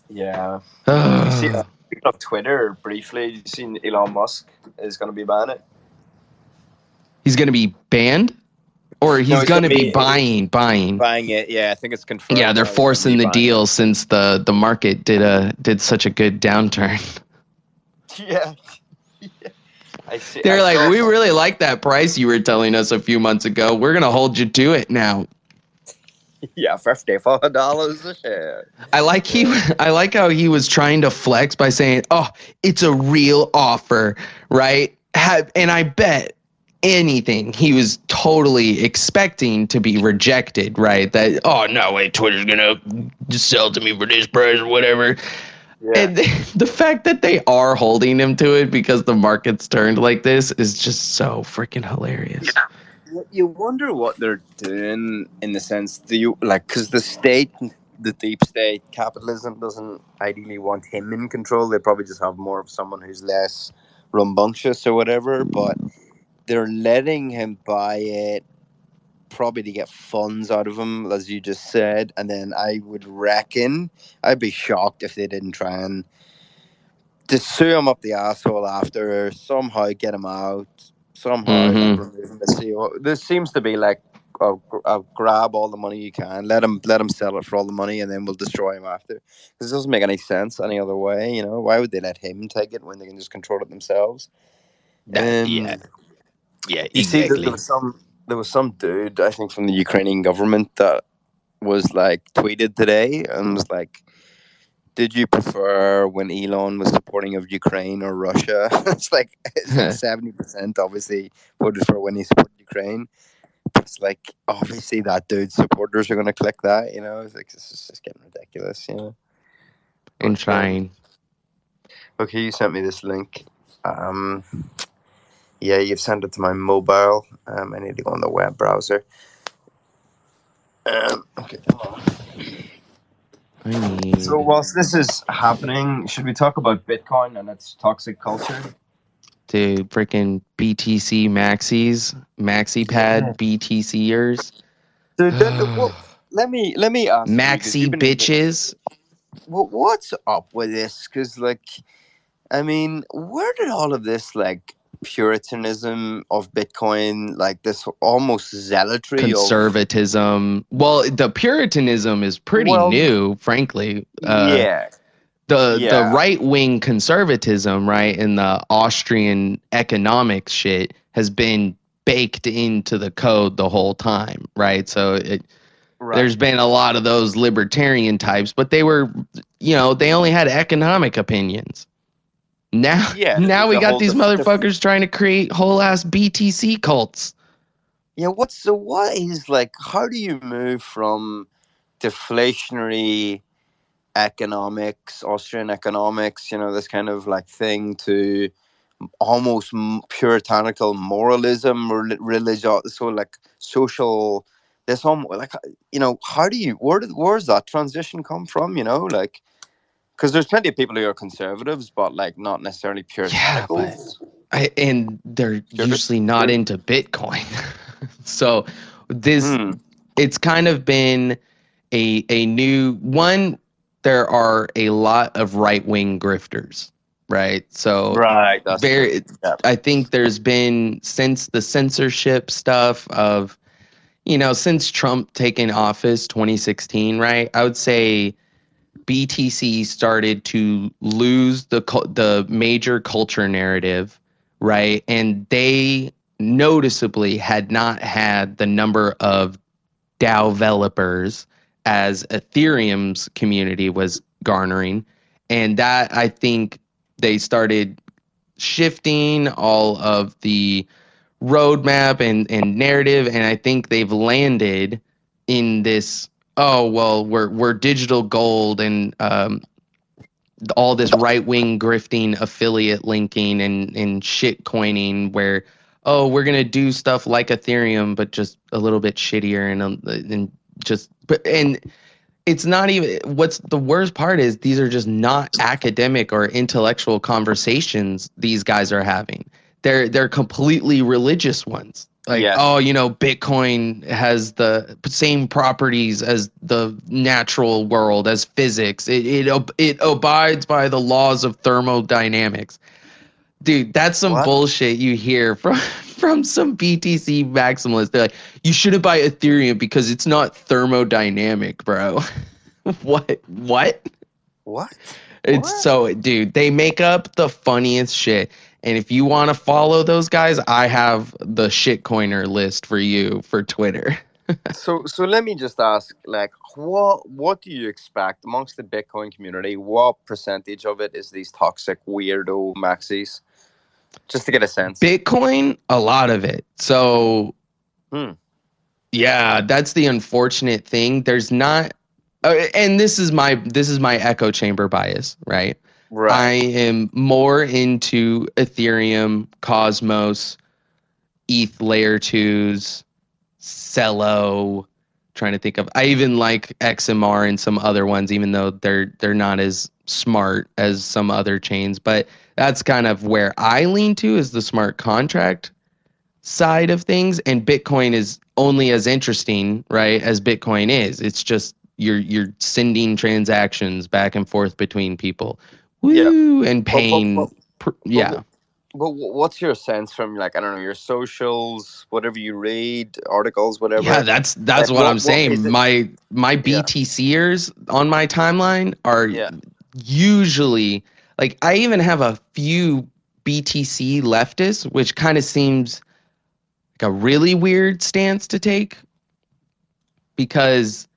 Yeah. You see, speaking of Twitter, briefly, you seen Elon Musk is going to be banned it? He's going to be banned? Or No, he's he's going going to to be be buying. buying it. Yeah, I think it's Yeah, confirmed they're now he's going to be forcing the buying deal it. since the market did such a good downturn. Yeah. I see. I They're like, saw we some. really like that price you were telling us a few months ago. We're going to hold you to it now. Yeah, $54 a share. I like how he was trying to flex by saying, "Oh, it's a real offer, right?" And I bet anything he was totally expecting to be rejected, right? That, oh no way, Twitter's gonna just sell to me for this price or whatever. Yeah. And the fact that they are holding him to it because the market's turned like this is just so freaking hilarious. You wonder what they're doing in the sense, do you like, because the state, the deep state, capitalism doesn't ideally want him in control. They probably just have more of someone who's less rambunctious or whatever, but they're letting him buy it probably to get funds out of him, as you just said. And then I would reckon, I'd be shocked if they didn't try and to sue him up the asshole after, somehow get him out, somehow like Mm-hmm. remove him. This seems to be like grab all the money you can, let him sell it for all the money, and then we'll destroy him after. This doesn't make any sense any other way. You know, why would they let him take it when they can just control it themselves? Yeah, You see that exactly. there was some dude, I think from the Ukrainian government, that was like tweeted today and was like, did you prefer when Elon was supporting of Ukraine or Russia? It's like 70% obviously voted for when he supported Ukraine. It's like obviously that dude's supporters are going to click that. You know, it's like this is just getting ridiculous. You know. And But trying. okay, you sent me this link. Yeah, you've sent it to my mobile. I need to go on the web browser. Okay, come on. So whilst this is happening, should we talk about Bitcoin and its toxic culture? Dude, freaking BTC Maxi pad BTCers. Dude, let me ask you, because Maxi you've been in the, bitches. what's up with this? Because like, I mean, where did all of this like puritanism of Bitcoin, like this almost zealotry of, Conservatism. Well, the Puritanism is pretty well, new, frankly. yeah, The yeah, right wing conservatism, right, and the Austrian economics shit has been baked into the code the whole time, right? So there's right, been a lot of those libertarian types, but they were, they only had economic opinions. Now, yeah, now we the got whole these motherfuckers trying to create whole ass BTC cults. yeah. What is like? How do you move from deflationary economics, Austrian economics, you know, this kind of like thing, to almost puritanical moralism or religion, so like social, this home, like, you know, how do you, where's that transition come from, you know, like, because there's plenty of people who are conservatives but like not necessarily Yeah, but puritanicals. and they're usually not Pure- into Bitcoin. So this hmm. it's kind of been a new one. There are a lot of right wing grifters, right? So Right, that's true. very, Yeah. I think there's been, since the censorship stuff of, since Trump taking office 2016, right? I would say BTC started to lose the major culture narrative, right? And they noticeably had not had the number of DAO developers as Ethereum's community was garnering. And that, I think, they started shifting all of the roadmap and narrative. And I think they've landed in this, oh, well, we're digital gold, and all this right wing grifting, affiliate linking, and shit coining, where, oh, we're gonna do stuff like Ethereum but just a little bit shittier, and just, and it's not even, what's the worst part is these are just not academic or intellectual conversations these guys are having. They're completely religious ones. Like, Yes. oh, Bitcoin has the same properties as the natural world, as physics. It abides by the laws of thermodynamics. Dude, that's some What? bullshit you hear from from some BTC maximalists. They're like, you shouldn't buy Ethereum because it's not thermodynamic, bro. What? What? What? It's What? so, dude, they make up the funniest shit. And if you want to follow those guys, I have the shitcoiner list for you for Twitter. So let me just ask, like, what do you expect amongst the Bitcoin community? What percentage of it is these toxic weirdo maxis? Just to get a sense. Bitcoin, a lot of it. So, Hmm. yeah, that's the unfortunate thing. There's not and this is my echo chamber bias, right? I Right. am more into Ethereum, Cosmos, ETH layer 2s, Celo, trying to think of. I even like XMR and some other ones, even though they're not as smart as some other chains. But that's kind of where I lean to, is the smart contract side of things. And Bitcoin is only as interesting, right, as Bitcoin is. It's just you're sending transactions back and forth between people. Yeah. Woo, and But but but paying. but, Yeah. what's your sense from, like, I don't know, your socials, whatever you read, articles, Yeah, whatever? that's Like, what I'm what is saying. it? My Yeah. BTCers on my timeline are Yeah. usually, like, I even have a few BTC leftists, which kind of seems like a really weird stance to take because,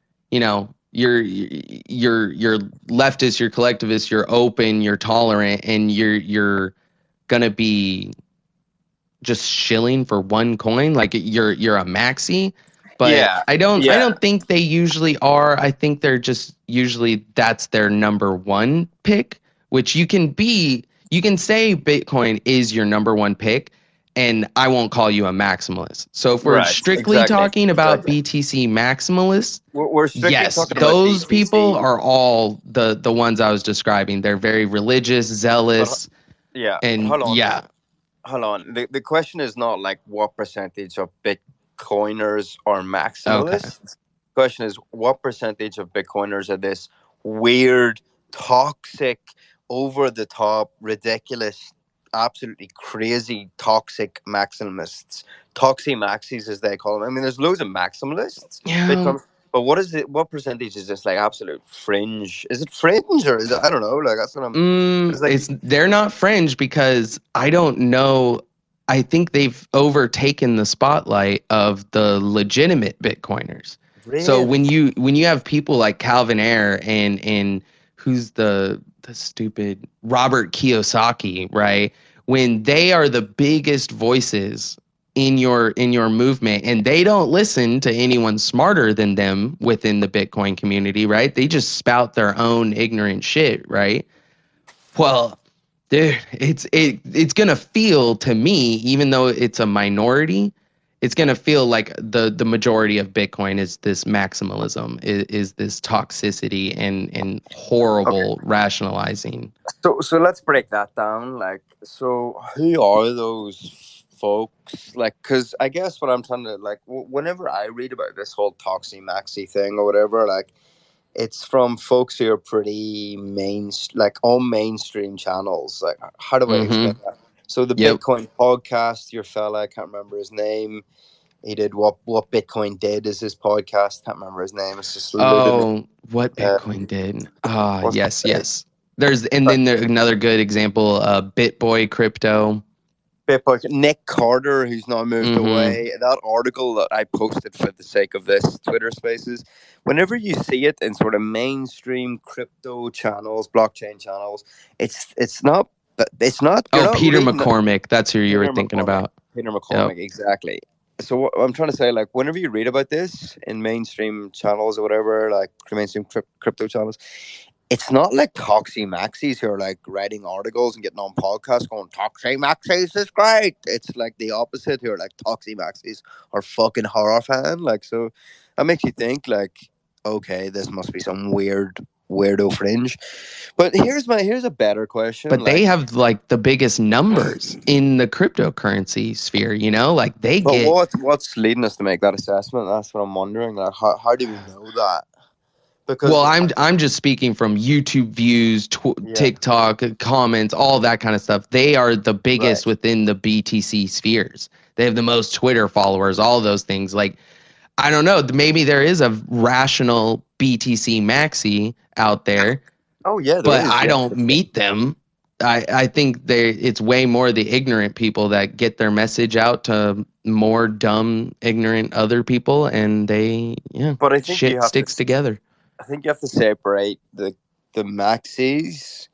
you're leftist, you're collectivist, you're open, you're tolerant, and you're gonna be just shilling for one coin, like you're a maxi. But Yeah. I Yeah. don't think they usually are. I think they're just usually that's their number one pick, which you can say Bitcoin is your number one pick, and I won't call you a maximalist. So if we're Right. strictly Exactly. talking about Exactly. BTC maximalists, We're strictly yes, talking about those people BTC, are all the ones I was describing. They're very religious, but zealous, yeah, but and hold on. yeah. Hold on. The question is not like what percentage of Bitcoiners are Okay. maximalists. The question is what percentage of Bitcoiners are this weird, toxic, over the top, ridiculous, absolutely crazy, toxic maximalists. Toxi maxis, as they call them. I mean, there's loads of maximalists. Yeah. Bitcoin. But what is it? What percentage is this, like, absolute fringe? Is it fringe, or is it? I don't know. Like, that's what I'm. It's like, They're not fringe because I don't know. I think they've overtaken the spotlight of the legitimate Bitcoiners. So when really. you have people like Calvin Ayre and who's the stupid Robert Kiyosaki, right? When they are the biggest voices in your movement, and they don't listen to anyone smarter than them within the Bitcoin community, right? They just spout their own ignorant shit, right? Well, dude, it's gonna feel to me, even though it's a minority, it's gonna feel like the majority of Bitcoin is this maximalism, is this toxicity and Okay. horrible rationalizing. So let's break that down. Like, so who are those folks? Like, because I guess what I'm trying to, like, whenever I read about this whole Toxi Maxi thing or whatever, like, it's from folks who are pretty like, on mainstream channels. Like, how do I explain Mm-hmm. that? So the Yep. Bitcoin podcast, your fella, I can't remember his name. He did what Bitcoin did is his podcast. Can't remember his name. It's just loaded me. Oh, what Bitcoin did. Ah, What's yes, yes. There's and then there's another good example, BitBoy Crypto. Bitboy, Nick Carter, who's now moved Mm-hmm. away. That article that I posted for the sake of this Twitter Spaces, whenever you see it in sort of mainstream crypto channels, blockchain channels, it's not you're Oh, not Peter reading McCormick. That's who you were Peter thinking McCormick. about. Peter Yep. McCormick, exactly. So what I'm trying to say, like, whenever you read about this in mainstream channels or whatever, like mainstream crypto channels, it's not like Toxi Maxis who are like writing articles and getting on podcasts going, Toxi Maxis is great. It's like the opposite, who are like, Toxi Maxis are fucking horror fan. Like, so that makes you think, like, okay, this must be some weird weirdo fringe. But here's a better question. But they Like, have like the biggest numbers in the cryptocurrency sphere, you know, like they but get. what's leading us to make that assessment? That's what I'm wondering. Like, how do we know that? Because Well, I'm just speaking from YouTube views, yeah, TikTok comments, all that kind of stuff. They are the biggest right. within the BTC spheres. They have the most Twitter followers, all those things. Like, I don't know, maybe there is a rational BTC Maxi out there, Oh yeah, there but is. I Yeah, don't for sure. meet them. I think it's way more the ignorant people that get their message out to more dumb, ignorant other people, and they, yeah, But I think you shit have to. sticks together. I think you have to separate the maxis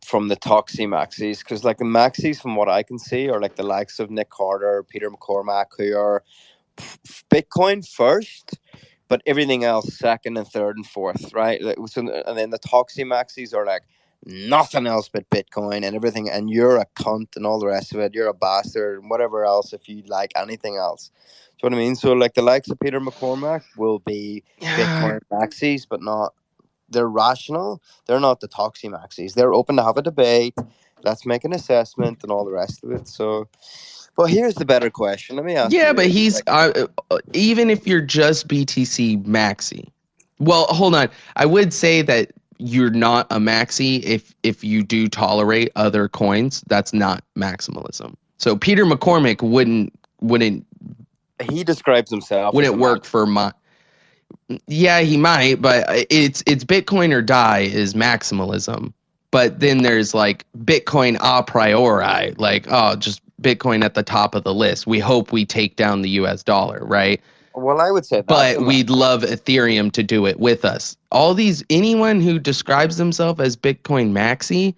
from the Toxi maxis, because like the maxis, from what I can see, are like the likes of Nick Carter, Peter McCormack, who are Bitcoin first, but everything else second and third and fourth, right? Like, so, and then the Toxi maxis are like nothing else but Bitcoin and everything, and you're a cunt and all the rest of it. You're a bastard and whatever else if you like anything else. Do you know what I mean? So like the likes of Peter McCormack will be Yeah, Bitcoin maxis, but not. They're rational. They're not the Toxi maxis. They're open to have a debate. Let's make an assessment and all the rest of it. So, but here's the better question. Let me ask you yeah, but this: he's like, even if you're just BTC Maxi. Well, hold on. I would say that you're not a Maxi if you do tolerate other coins. That's not maximalism. So Peter McCormick wouldn't he describes himself as a wouldn't work max. for my. Yeah, he might, but it's Bitcoin or die is maximalism. But then there's like Bitcoin a priori, like, oh, just Bitcoin at the top of the list. We hope we take down the US dollar, right? Well, I would say that's a But we'd maximum. love Ethereum to do it with us. All these, anyone who describes themselves as Bitcoin maxi,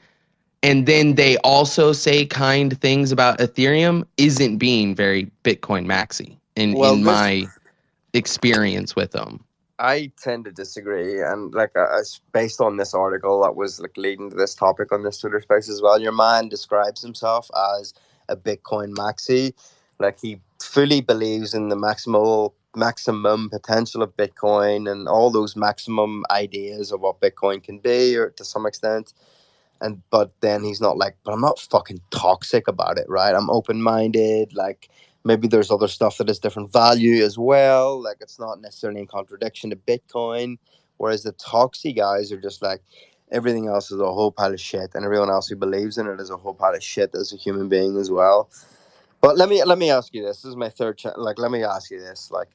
and then they also say kind things about Ethereum, isn't being very Bitcoin maxi Well, in this my experience with them. I tend to disagree, and like based on this article that was like leading to this topic on this Twitter Space as well. Your man describes himself as a Bitcoin maxi, like he fully believes in the maximum potential of Bitcoin and all those maximum ideas of what Bitcoin can be, or to some extent. And but then he's not like, but I'm not fucking toxic about it, right? I'm open minded. Like maybe there's other stuff that has different value as well. Like it's not necessarily in contradiction to Bitcoin. Whereas the Toxi guys are just like everything else is a whole pile of shit, and everyone else who believes in it is a whole pile of shit as a human being as well. But let me ask you this. This is my third. Like let me ask you this. Like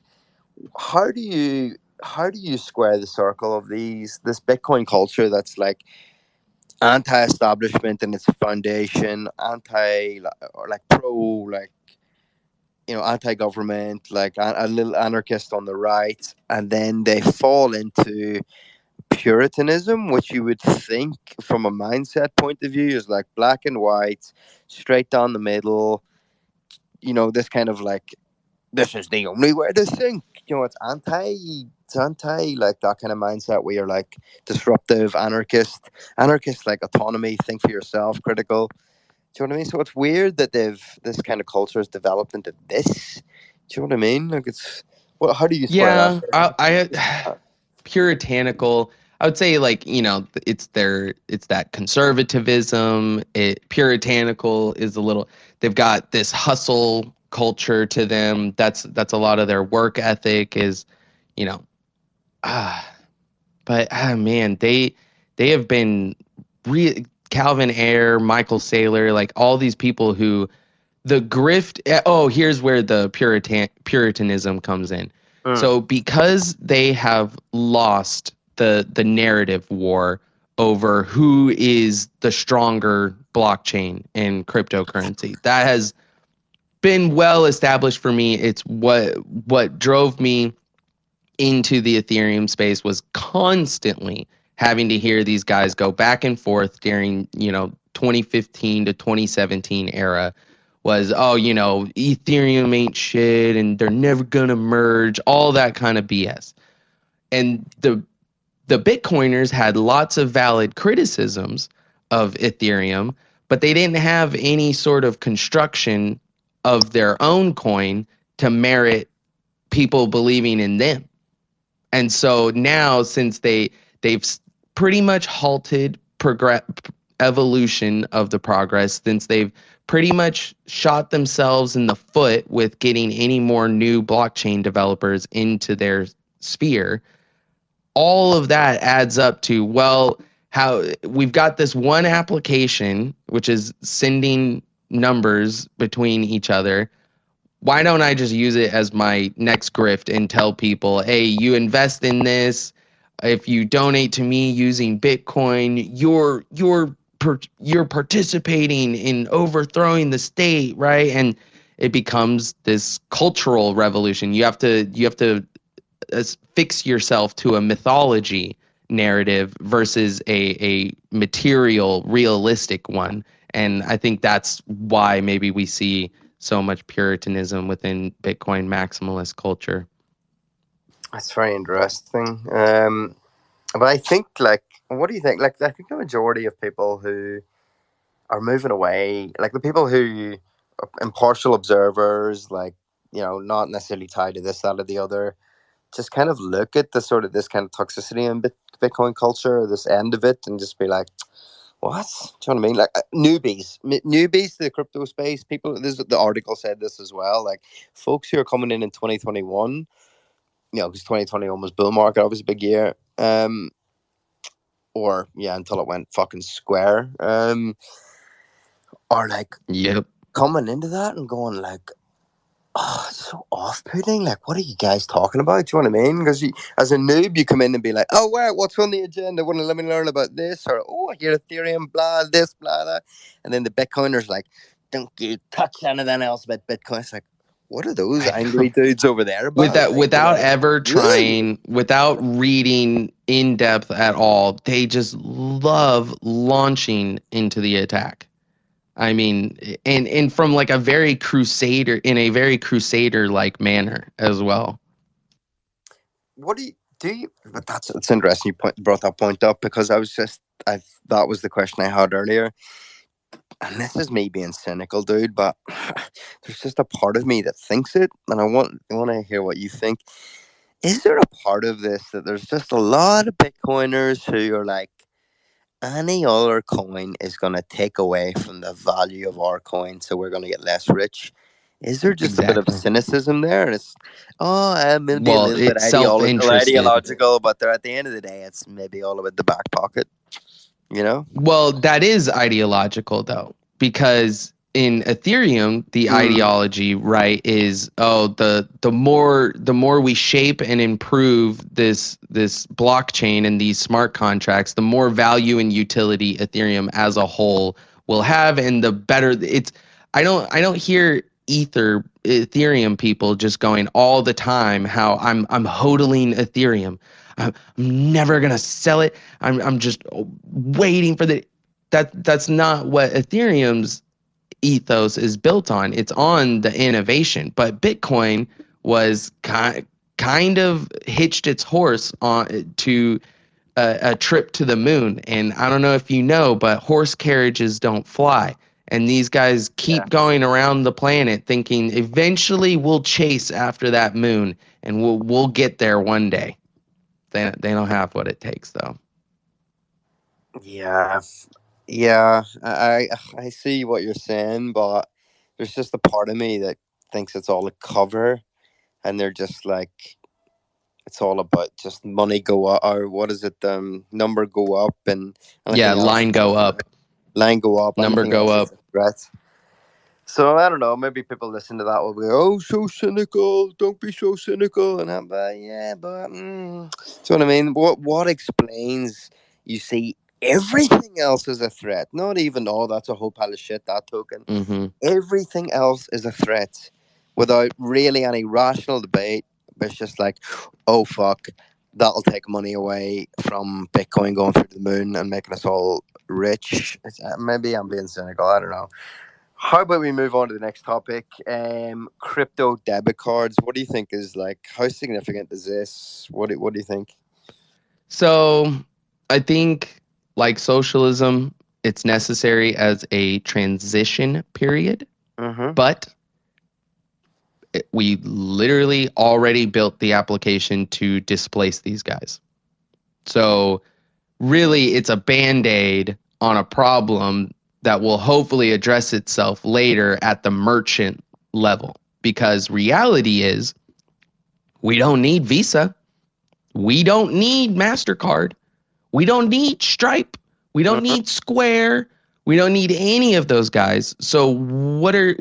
how do you how do you square the circle of this Bitcoin culture that's like anti-establishment in its foundation, anti or like pro, like anti-government, like a little anarchist on the right, and then they fall into puritanism, which you would think from a mindset point of view is like black and white, straight down the middle. This kind of like this is the only way to think. It's anti like that kind of mindset where you're like disruptive, anarchist like autonomy, think for yourself, critical. Do you know what I mean? So it's weird that this kind of culture has developed into this. Do you know what I mean? Like it's well, how do you square that? Yeah, puritanical. I would say like, it's that conservatism. Puritanical is a little. They've got this hustle culture to them. That's a lot of their work ethic is, you know, ah, but man, they have been Calvin Ayre, Michael Saylor, like all these people who the grift. Oh, here's where the puritanism comes in. Mm. So because they have lost the narrative war over who is the stronger blockchain in cryptocurrency, that has been well established for me. It's what drove me into the Ethereum space was constantly having to hear these guys go back and forth during, 2015 to 2017 era was, oh, Ethereum ain't shit and they're never gonna merge, all that kind of BS. And the Bitcoiners had lots of valid criticisms of Ethereum, but they didn't have any sort of construction of their own coin to merit people believing in them. And so now, since they've pretty much halted evolution of the progress, since they've pretty much shot themselves in the foot with getting any more new blockchain developers into their sphere. All of that adds up to, well, how we've got this one application which is sending numbers between each other. Why don't I just use it as my next grift and tell people, hey, you invest in this, if you donate to me using Bitcoin, you're participating in overthrowing the state, right? And it becomes this cultural revolution. You have to fix yourself to a mythology narrative versus a material, realistic one. And I think that's why maybe we see so much puritanism within Bitcoin maximalist culture. That's very interesting. But I think, like, what do you think? Like, I think the majority of people who are moving away, like the people who are impartial observers, like, not necessarily tied to this, that, or the other, just kind of look at the sort of this kind of toxicity in Bitcoin culture, this end of it, and just be like, what? Do you know what I mean? Like, newbies to the crypto space, people, the article said this as well, like folks who are coming in 2021, because 2021 was bull market, obviously big year, or yeah, until it went fucking square, are like Yep. coming into that and going like, oh, it's so off-putting. Like, what are you guys talking about? Do you know what I mean? Because as a noob, you come in and be like, oh, wow, what's on the agenda? Want to let me learn about this? Or, oh, I hear Ethereum, blah, this, blah, that. And then the Bitcoiners like, don't you touch anything else about Bitcoin. It's like, what are those I angry know. dudes over there about? Like, Without reading in depth at all, they just love launching into the attack. I mean, and from like a very crusader like manner as well. what do you? But it's interesting. You brought that point up because that was the question I had earlier. And this is me being cynical, dude, but there's just a part of me that thinks it, and I want to hear what you think. Is there a part of this that there's just a lot of Bitcoiners who are like, any other coin is going to take away from the value of our coin, so we're going to get less rich? Is there just a bit of Exactly. cynicism there? And it's, maybe a Well, little bit it's self-interested. ideological, but at the end of the day, it's maybe all about the back pocket, you know? Well, that is ideological though, because in Ethereum, the Mm, ideology, right, is, oh, the more we shape and improve this blockchain and these smart contracts, the more value and utility Ethereum as a whole will have, and the better it's. I don't hear Ethereum people just going all the time how I'm hodling Ethereum. I'm never gonna sell it. I'm just waiting for that's not what Ethereum's ethos is built on. It's on the innovation. But Bitcoin was kind of hitched its horse on to a trip to the moon. And I don't know if you know, but horse carriages don't fly. And these guys yeah. keep going around the planet thinking eventually we'll chase after that moon and we'll get there one day. They don't have what it takes though. Yeah. Yeah, I see what you're saying, but there's just a part of me that thinks it's all a cover, and they're just like, it's all about just money go up, or what is it? Number go up, and Yeah, anything else line is a go threat. up, Line go up, number anything go else is up. a threat. So I don't know. Maybe people listen to that will be, oh, so cynical. Don't be so cynical, and I'm, but yeah, but do you know what I mean? What explains? You see, everything else is a threat. Not even, oh, that's a whole pile of shit. That token. Mm-hmm. Everything else is a threat, without really any rational debate. It's just like, oh fuck, that'll take money away from Bitcoin going through the moon and making us all rich. Maybe I'm being cynical. I don't know. How about we move on to the next topic? Crypto debit cards. What do you think is like? How significant is this? What do you think? So I think, like socialism, it's necessary as a transition period, Mm-hmm. but we literally already built the application to displace these guys. So really it's a band-aid on a problem that will hopefully address itself later at the merchant level. Because reality is, we don't need Visa. We don't need MasterCard. We don't need Stripe. We don't Mhm. need Square. We don't need any of those guys. So what are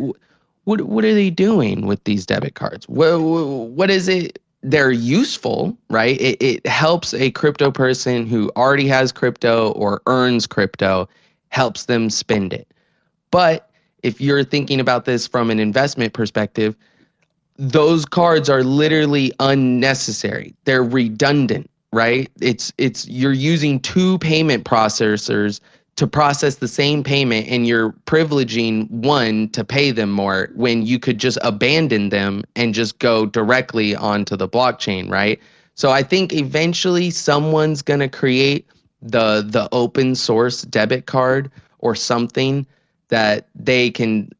they doing with these debit cards? What is it? They're useful, right? It helps a crypto person who already has crypto or earns crypto, helps them spend it. But if you're thinking about this from an investment perspective, those cards are literally unnecessary. They're redundant, right? It's you're using two payment processors to process the same payment, and you're privileging one to pay them more when you could just abandon them and just go directly onto the blockchain, right? So I think eventually someone's going to create the open source debit card or something that they can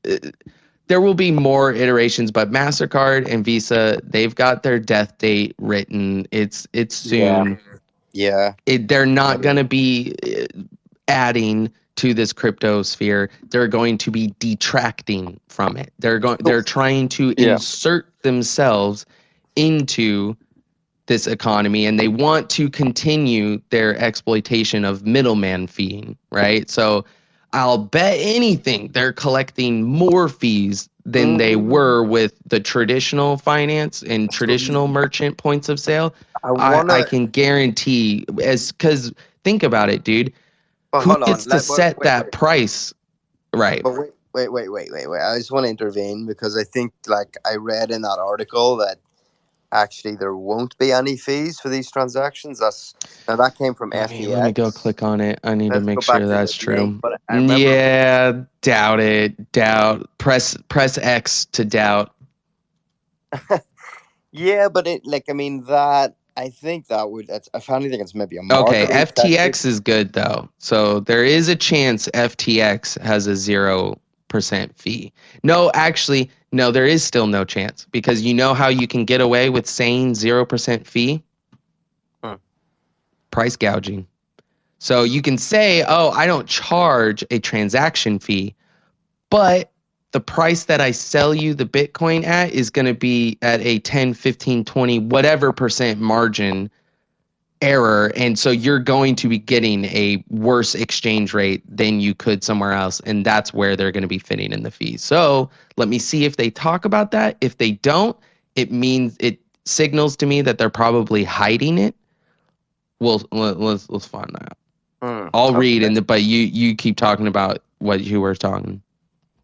there will be more iterations, but MasterCard and Visa, they've got their death date written. It's Yeah, soon. yeah, They're I not going agree. to be adding to this crypto sphere. They're going to be detracting from it. They're trying to Yeah. insert themselves into this economy, and they want to continue their exploitation of middleman feeing, right? So I'll bet anything they're collecting more fees than they Mm, were with the traditional finance and so traditional merchant points of sale. I I wanna. can guarantee, as because think about it, dude, But who hold on. gets to Wait, set wait, that wait. price, right? But wait. I just want to intervene because I think, like, I read in that article that actually there won't be any fees for these transactions. That's Now that came from Let me go FTX. click on it. I need to Let's go make back sure to the that's link. true. But I remember. Yeah, doubt it. Doubt. Press X to doubt. Yeah, but it like I mean that I think that would. That's, I finally think it's maybe a Okay, marketing tactic. FTX is good though. So there is a chance FTX has a 0% fee. No, actually, no, there is still no chance because you know how you can get away with saying 0% fee? Hmm. Price gouging. So you can say, oh, I don't charge a transaction fee, but the price that I sell you the Bitcoin at is going to be at a 10, 15, 20, whatever percent margin error. And so you're going to be getting a worse exchange rate than you could somewhere else. And that's where they're going to be fitting in the fees. So let me see if they talk about that. If they don't, it means it signals to me that they're probably hiding it. Let's find that out. Hmm. I'll read Okay. and but you keep talking about what you were talking.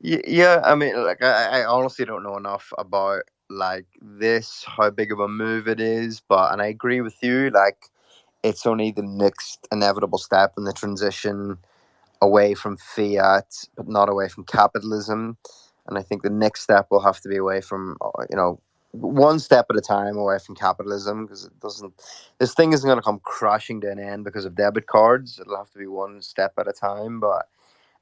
Yeah, I mean, like, I honestly don't know enough about like this, how big of a move it is, but and I agree with you. Like, it's only the next inevitable step in the transition away from fiat, but not away from capitalism. And I think the next step will have to be away from, one step at a time away from capitalism because it doesn't. This thing isn't going to come crashing to an end because of debit cards. It'll have to be one step at a time, but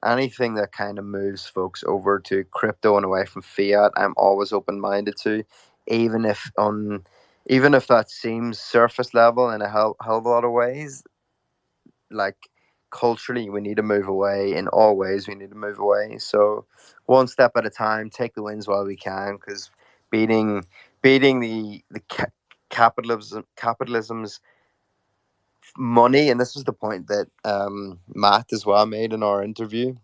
anything that kind of moves folks over to crypto and away from fiat, I'm always open minded to, even if on even if that seems surface level in a hell of a lot of ways. Like, culturally, we need to move away. In all ways, we need to move away. So one step at a time, take the wins while we can, because beating beating capitalism's money, and this was the point that Matt as well made in our interview.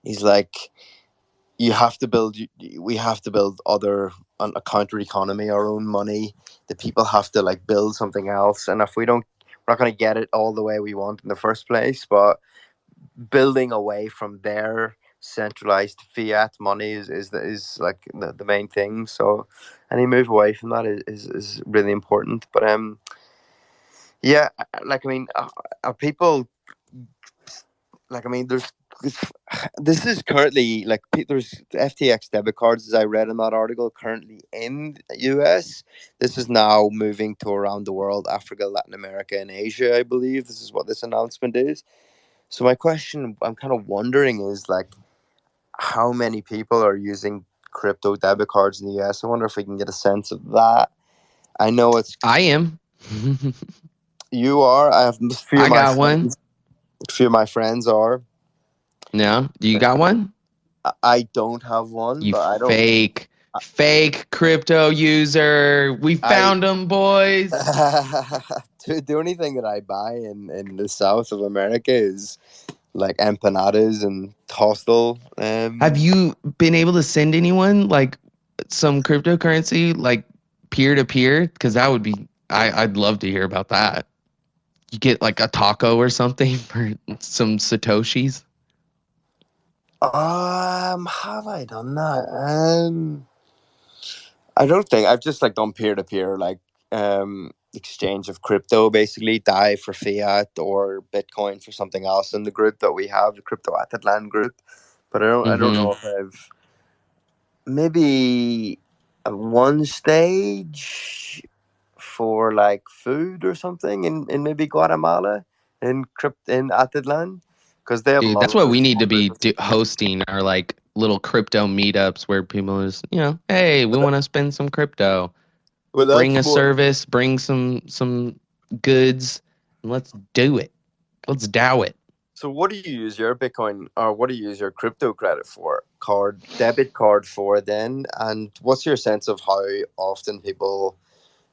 He's like, you have to build we have to build other a counter economy, our own money. The people have to like build something else, and if we don't, we're not going to get it all the way we want in the first place. But building away from their centralized fiat money is like the main thing. So any move away from that is really important. But yeah, like I mean, are people like I mean, this is currently like there's FTX debit cards, as I read in that article, currently in the US. This is now moving to around the world, Africa, Latin America, and Asia. I believe this is what this announcement is. So my question, I'm kind of wondering, is like, how many people are using crypto debit cards in the US? I wonder if we can get a sense of that. I know it's I am. You are. I have a few of I my got one. friends. A few of my friends are. Yeah. Do you got one? I don't have one, You but I don't. fake crypto user. We I found them, boys. the only thing that I buy in the south of America is like empanadas and hostel. Have you been able to send anyone like some cryptocurrency, like peer to peer? Because that would be, I'd love to hear about that. You get like a taco or something for some Satoshis. Have I done that? I don't think I've just like done peer to peer, like exchange of crypto, basically DAI for fiat or Bitcoin for something else in the group that we have, the Crypto Land group. But I don't Mm-hmm. know if I've maybe at one stage for like food or something in maybe Guatemala in Atitlan because they have a Dude, lot that's of what really we need small to be businesses. hosting our like little crypto meetups where people is, hey, we want to spend some crypto. But Bring that's a what. service, bring some goods, and let's do it. Let's dow it. So what do you use your Bitcoin or what do you use your crypto credit for? Debit card for then? And what's your sense of how often people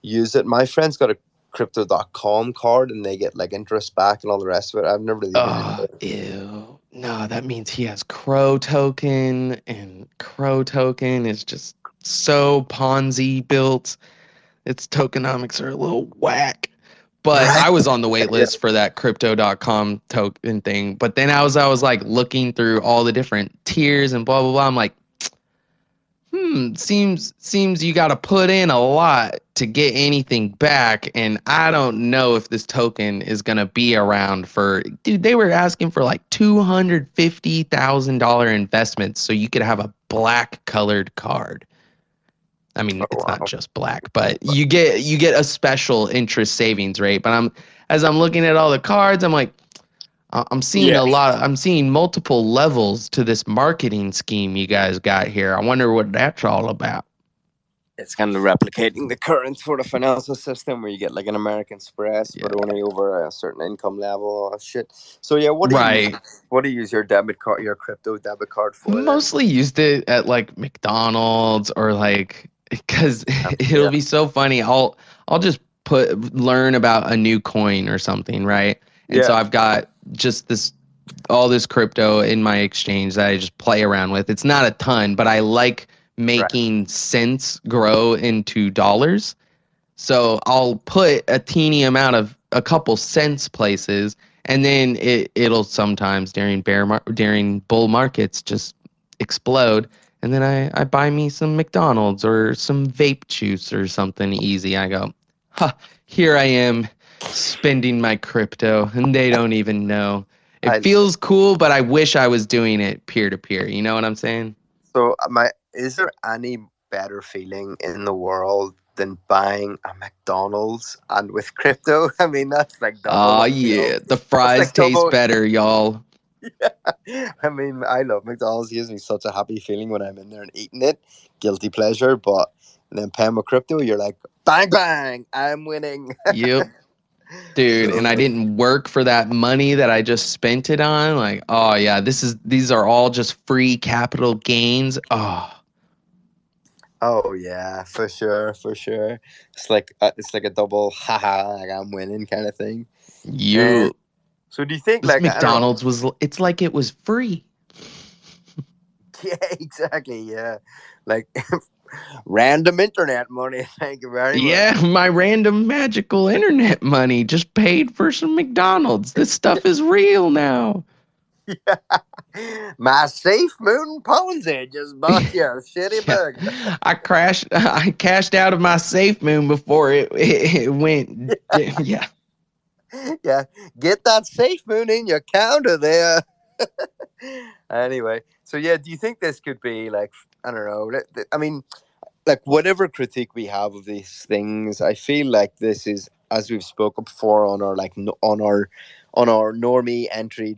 use it? My friend's got a crypto.com card and they get like interest back and all the rest of it. I've never really been into Oh, it. ew. No, that means he has Crow token, and Crow token is just so Ponzi built. Its tokenomics are a little whack. But Right. I was on the wait Yeah. list for that crypto.com token thing. But then I was like looking through all the different tiers and blah blah blah. I'm like, seems you got to put in a lot to get anything back, and I don't know if this token is gonna be around for. Dude, they were asking for like $250,000 investments so you could have a black colored card. I mean, Oh it's not wow. just black, but you get a special interest savings rate. But as I'm looking at all the cards, I'm like, I'm seeing Yeah. I'm seeing multiple levels to this marketing scheme you guys got here. I wonder what that's all about. It's kind of replicating the current sort of financial system where you get like an American Express, Yeah. but only over a certain income level. All that shit. So yeah, what do you use? Right. What do you use your debit card, your crypto debit card for then? Mostly used it at like McDonald's or like because it'll Yeah. be so funny. I'll just learn about a new coin or something, right? And so Yeah. I've got just all this crypto in my exchange that I just play around with. It's not a ton, but I like Right. making cents grow into dollars. So I'll put a teeny amount of a couple cents places, and then it'll sometimes during bull markets just explode. And then I buy me some McDonald's or some vape juice or something easy. I go, ha, here I am spending my crypto, and they don't even know. It I feels cool, but I wish I was doing it peer to peer. You know what I'm saying? so my is there any better feeling in the world than buying a McDonald's and with crypto? I mean, that's like double Oh the yeah, feel. the That's fries like taste double. better, y'all. Yeah. I mean, I love McDonald's. It gives me such a happy feeling when I'm in there and eating it. Guilty pleasure, but then paying with crypto, you're like, bang bang, I'm winning. Yep. Dude, and I So, didn't work for that money that I just spent it on. Like, oh yeah, these are all just free capital gains. Oh, oh yeah, for sure, for sure. It's like a double, haha, like I'm winning kind of thing. And you so, do you think this like I don't know? McDonald's it's like it was free. Yeah, exactly. Yeah, like random internet money. Thank you very much. Yeah, my random magical internet money just paid for some McDonald's. This stuff is real now. My safe moon Ponzi just bought you a shitty Yeah. burger. I cashed out of my safe moon before it went yeah. Yeah, get that safe moon in your counter there. Anyway, so yeah, do you think this could be like I don't know? I mean, like whatever critique we have of these things, I feel like this is as we've spoken before on our on our normie entry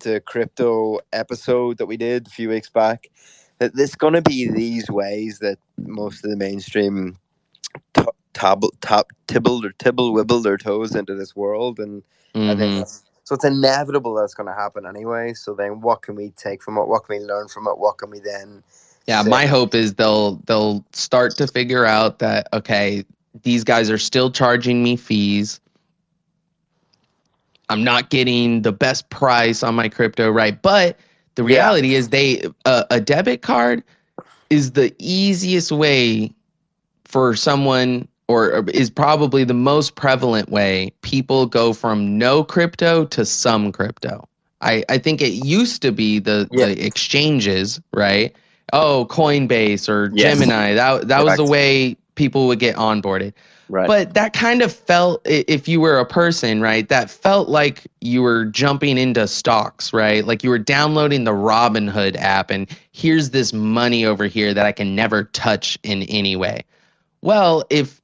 to crypto episode that we did a few weeks back. That there's going to be these ways that most of the mainstream tibble wibble their toes into this world, and I think Mm-hmm. that's so it's inevitable that's going to happen anyway. So then, what can we take from it? What can we learn from it? What can we then Yeah, say? my hope is they'll start to figure out that, okay, these guys are still charging me fees. I'm not getting the best price on my crypto, right? But the Yeah, reality is a debit card is the easiest way for someone, or is probably the most prevalent way people go from no crypto to some crypto. I think it used to be yeah, the exchanges, right? Oh, Coinbase or yes, Gemini. That was the correct, way people would get onboarded. right. But that kind of felt, if you were a person, right, that felt like you were jumping into stocks, right? Like you were downloading the Robinhood app and here's this money over here that I can never touch in any way. Well, if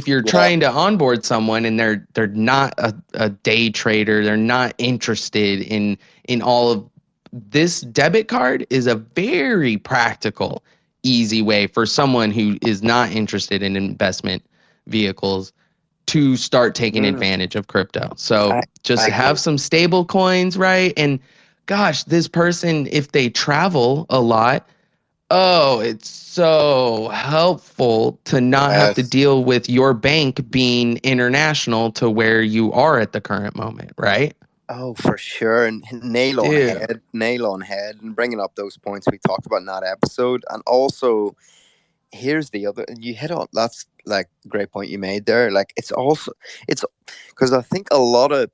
you're Yeah. trying to onboard someone and they're not a day trader, they're not interested in all of this, debit card is a very practical, easy way for someone who is not interested in investment vehicles to start taking Mm, advantage of crypto. So I just I have some stable coins, right? And gosh, this person, if they travel a lot, oh, it's so helpful to not have to yes. deal with your bank being international to where you are at the current moment, right? Oh, for sure. And Dude, nail on head, and bringing up those points we talked about in that episode. And also, here's the other, you hit on that's like a great point you made there. Like, it's because I think a lot of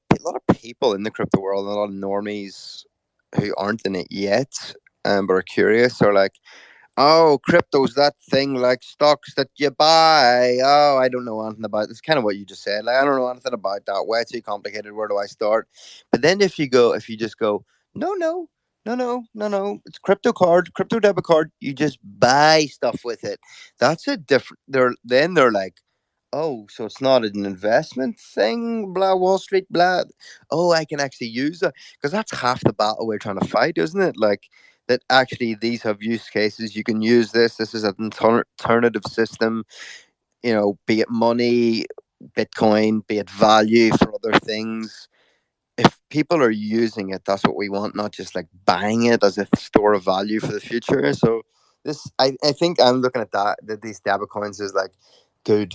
people in the crypto world, and a lot of normies who aren't in it yet, but are curious, are like, oh, crypto's that thing like stocks that you buy. Oh, I don't know anything about it. It's kind of what you just said. Like, I don't know anything about that. Way too complicated. Where do I start? But then if you just go, no, no, no, no, no, no, it's crypto card, crypto debit card. You just buy stuff with it. That's a different. They're like, oh, so it's not an investment thing. Blah, Wall Street. Blah. Oh, I can actually use that, because that's half the battle we're trying to fight, isn't it? Like, that actually these have use cases. You can use this. This is an alternative system. Be it money, Bitcoin, be it value for other things. If people are using it, that's what we want, not just like buying it as a store of value for the future. So I think I'm looking at that these debit coins is like good.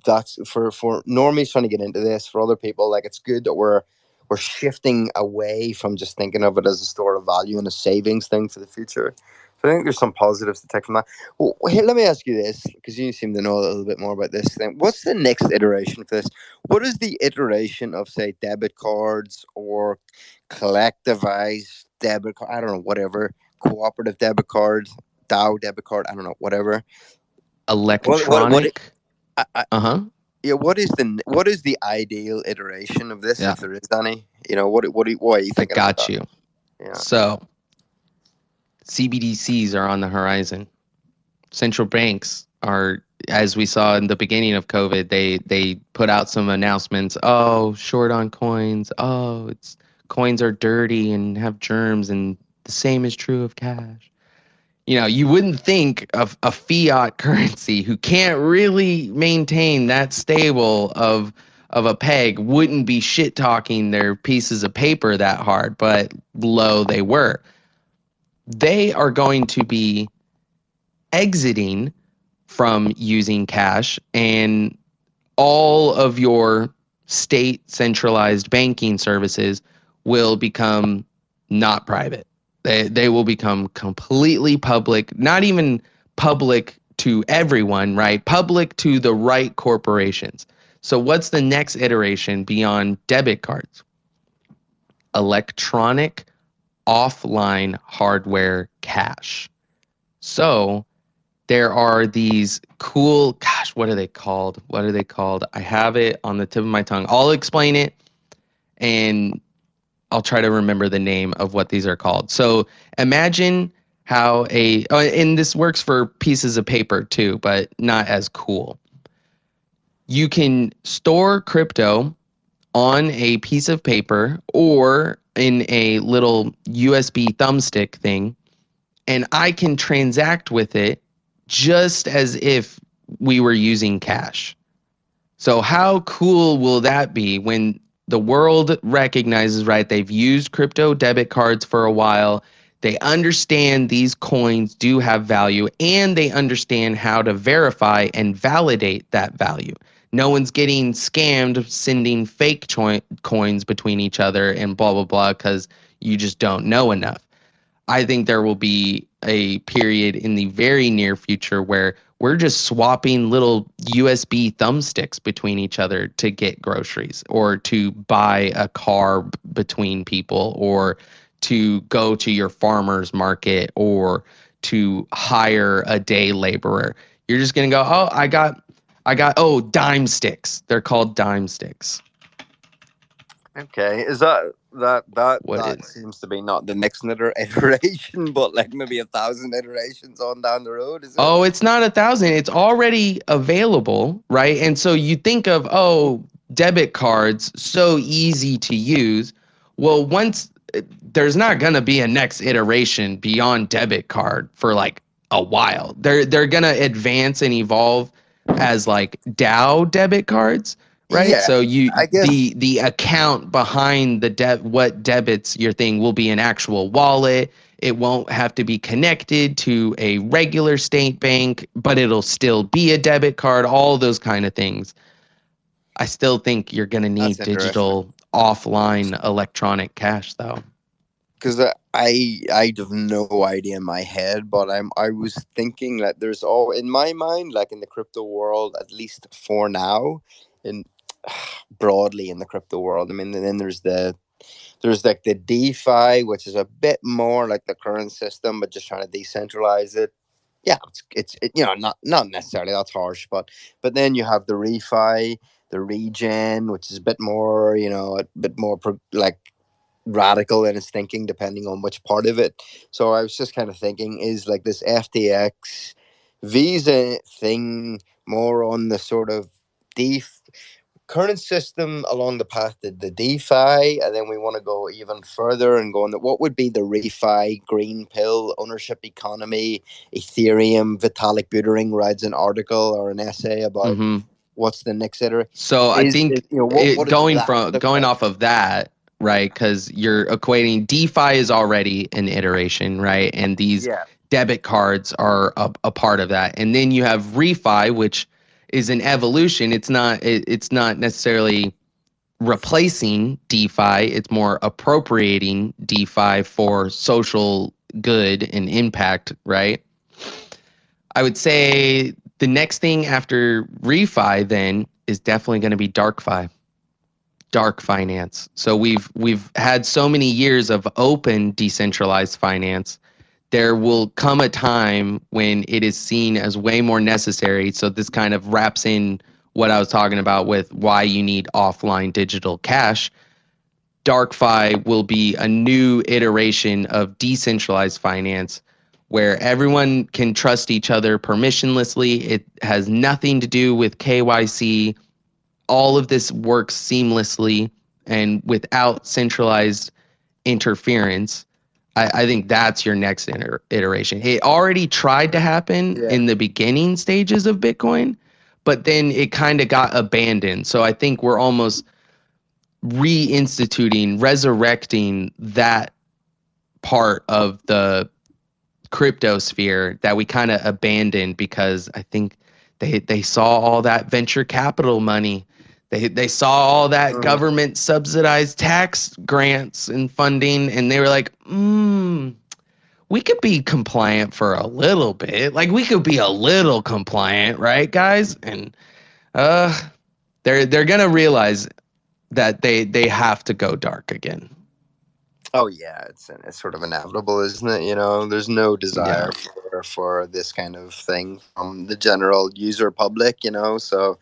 That's for normies trying to get into this. For other people, like, it's good that we're shifting away from just thinking of it as a store of value and a savings thing for the future. So I think there's some positives to take from that. Well, here, let me ask you this, because you seem to know a little bit more about this thing. What's the next iteration for this? What is the iteration of, say, debit cards or collectivized debit card? I don't know, whatever. Cooperative debit card, DAO debit card, I don't know, whatever. What electronic. I, Uh-huh. yeah, what is the ideal iteration of this, Yeah, if there is any? What are you I thinking about got that? you. Yeah. So, CBDCs are on the horizon. Central banks are, as we saw in the beginning of COVID, they put out some announcements. Oh, short on coins. Oh, it's coins are dirty and have germs, and the same is true of cash. You wouldn't think of a fiat currency who can't really maintain that stable of a peg wouldn't be shit talking their pieces of paper that hard, but lo, they were. They are going to be exiting from using cash, and all of your state centralized banking services will become not private. They will become completely public, not even public to everyone, right? Public to the right corporations. So what's the next iteration beyond debit cards? Electronic offline hardware cash. So there are these cool, gosh, what are they called? What are they called? I have it on the tip of my tongue. I'll explain it and I'll try to remember the name of what these are called. So imagine how and this works for pieces of paper too, but not as cool. You can store crypto on a piece of paper or in a little USB thumbstick thing, and I can transact with it just as if we were using cash. So how cool will that be when the world recognizes, right? They've used crypto debit cards for a while. They understand these coins do have value and they understand how to verify and validate that value. No one's getting scammed sending fake coins between each other and blah, blah, blah, because you just don't know enough. I think there will be a period in the very near future where we're just swapping little USB thumbsticks between each other to get groceries or to buy a car between people or to go to your farmer's market or to hire a day laborer. You're just going to go, "Oh, oh, dime sticks. They're called dime sticks." Okay, is What that is seems to be not the next iteration, but like maybe 1,000 iterations on down the road? Is it? Oh, it's not 1,000. It's already available, right? And so you think of, oh, debit cards, so easy to use. Well, once there's not going to be a next iteration beyond debit card for like a while. They're going to advance and evolve as like DAO debit cards, right? Yeah, So you I guess the account behind the what debits your thing will be an actual wallet. It won't have to be connected to a regular state bank, but it'll still be a debit card, all those kind of things. I still think you're going to that's need interesting digital offline electronic cash though. because I have no idea in my head, but I was thinking that there's all in my mind, like in the crypto world, at least for now, in broadly in the crypto world. I mean, and then there's like the DeFi, which is a bit more like the current system, but just trying to decentralize it. Yeah, not necessarily that's harsh, but then you have the refi, the regen, which is a bit more a bit more like radical in its thinking, depending on which part of it. So I was just kind of thinking, is like this FTX Visa thing more on the sort of def current system along the path to the DeFi, and then we want to go even further and go on what would be the refi green pill ownership economy, Ethereum. Vitalik Buterin writes an article or an essay about Hmm. what's the next iteration. So I Is think what does that look going like? off of that, right? Because you're equating DeFi is already an iteration, right? And these Yeah. debit cards are a part of that. And then you have refi, which is an evolution. It's not necessarily replacing DeFi. It's more appropriating DeFi for social good and impact, right? I would say the next thing after refi then is definitely going to be dark finance. So we've had so many years of open decentralized finance. There will come a time when it is seen as way more necessary. So this kind of wraps in what I was talking about with why you need offline digital cash. DarkFi will be a new iteration of decentralized finance where everyone can trust each other permissionlessly. It has nothing to do with KYC. All of this works seamlessly and without centralized interference. I think that's your next iteration. It already tried to happen Yeah. in the beginning stages of Bitcoin, but then it kind of got abandoned. So I think we're almost reinstituting, resurrecting that part of the crypto sphere that we kind of abandoned because I think they saw all that venture capital money. They saw all that Mhm. government subsidized tax grants and funding, and they were like, we could be compliant for a little bit. Like we could be a little compliant, right, guys? And uh they're gonna realize that they have to go dark again. Oh yeah, it's sort of inevitable, isn't it? There's no Yeah. desire for this kind of thing from the general user public. So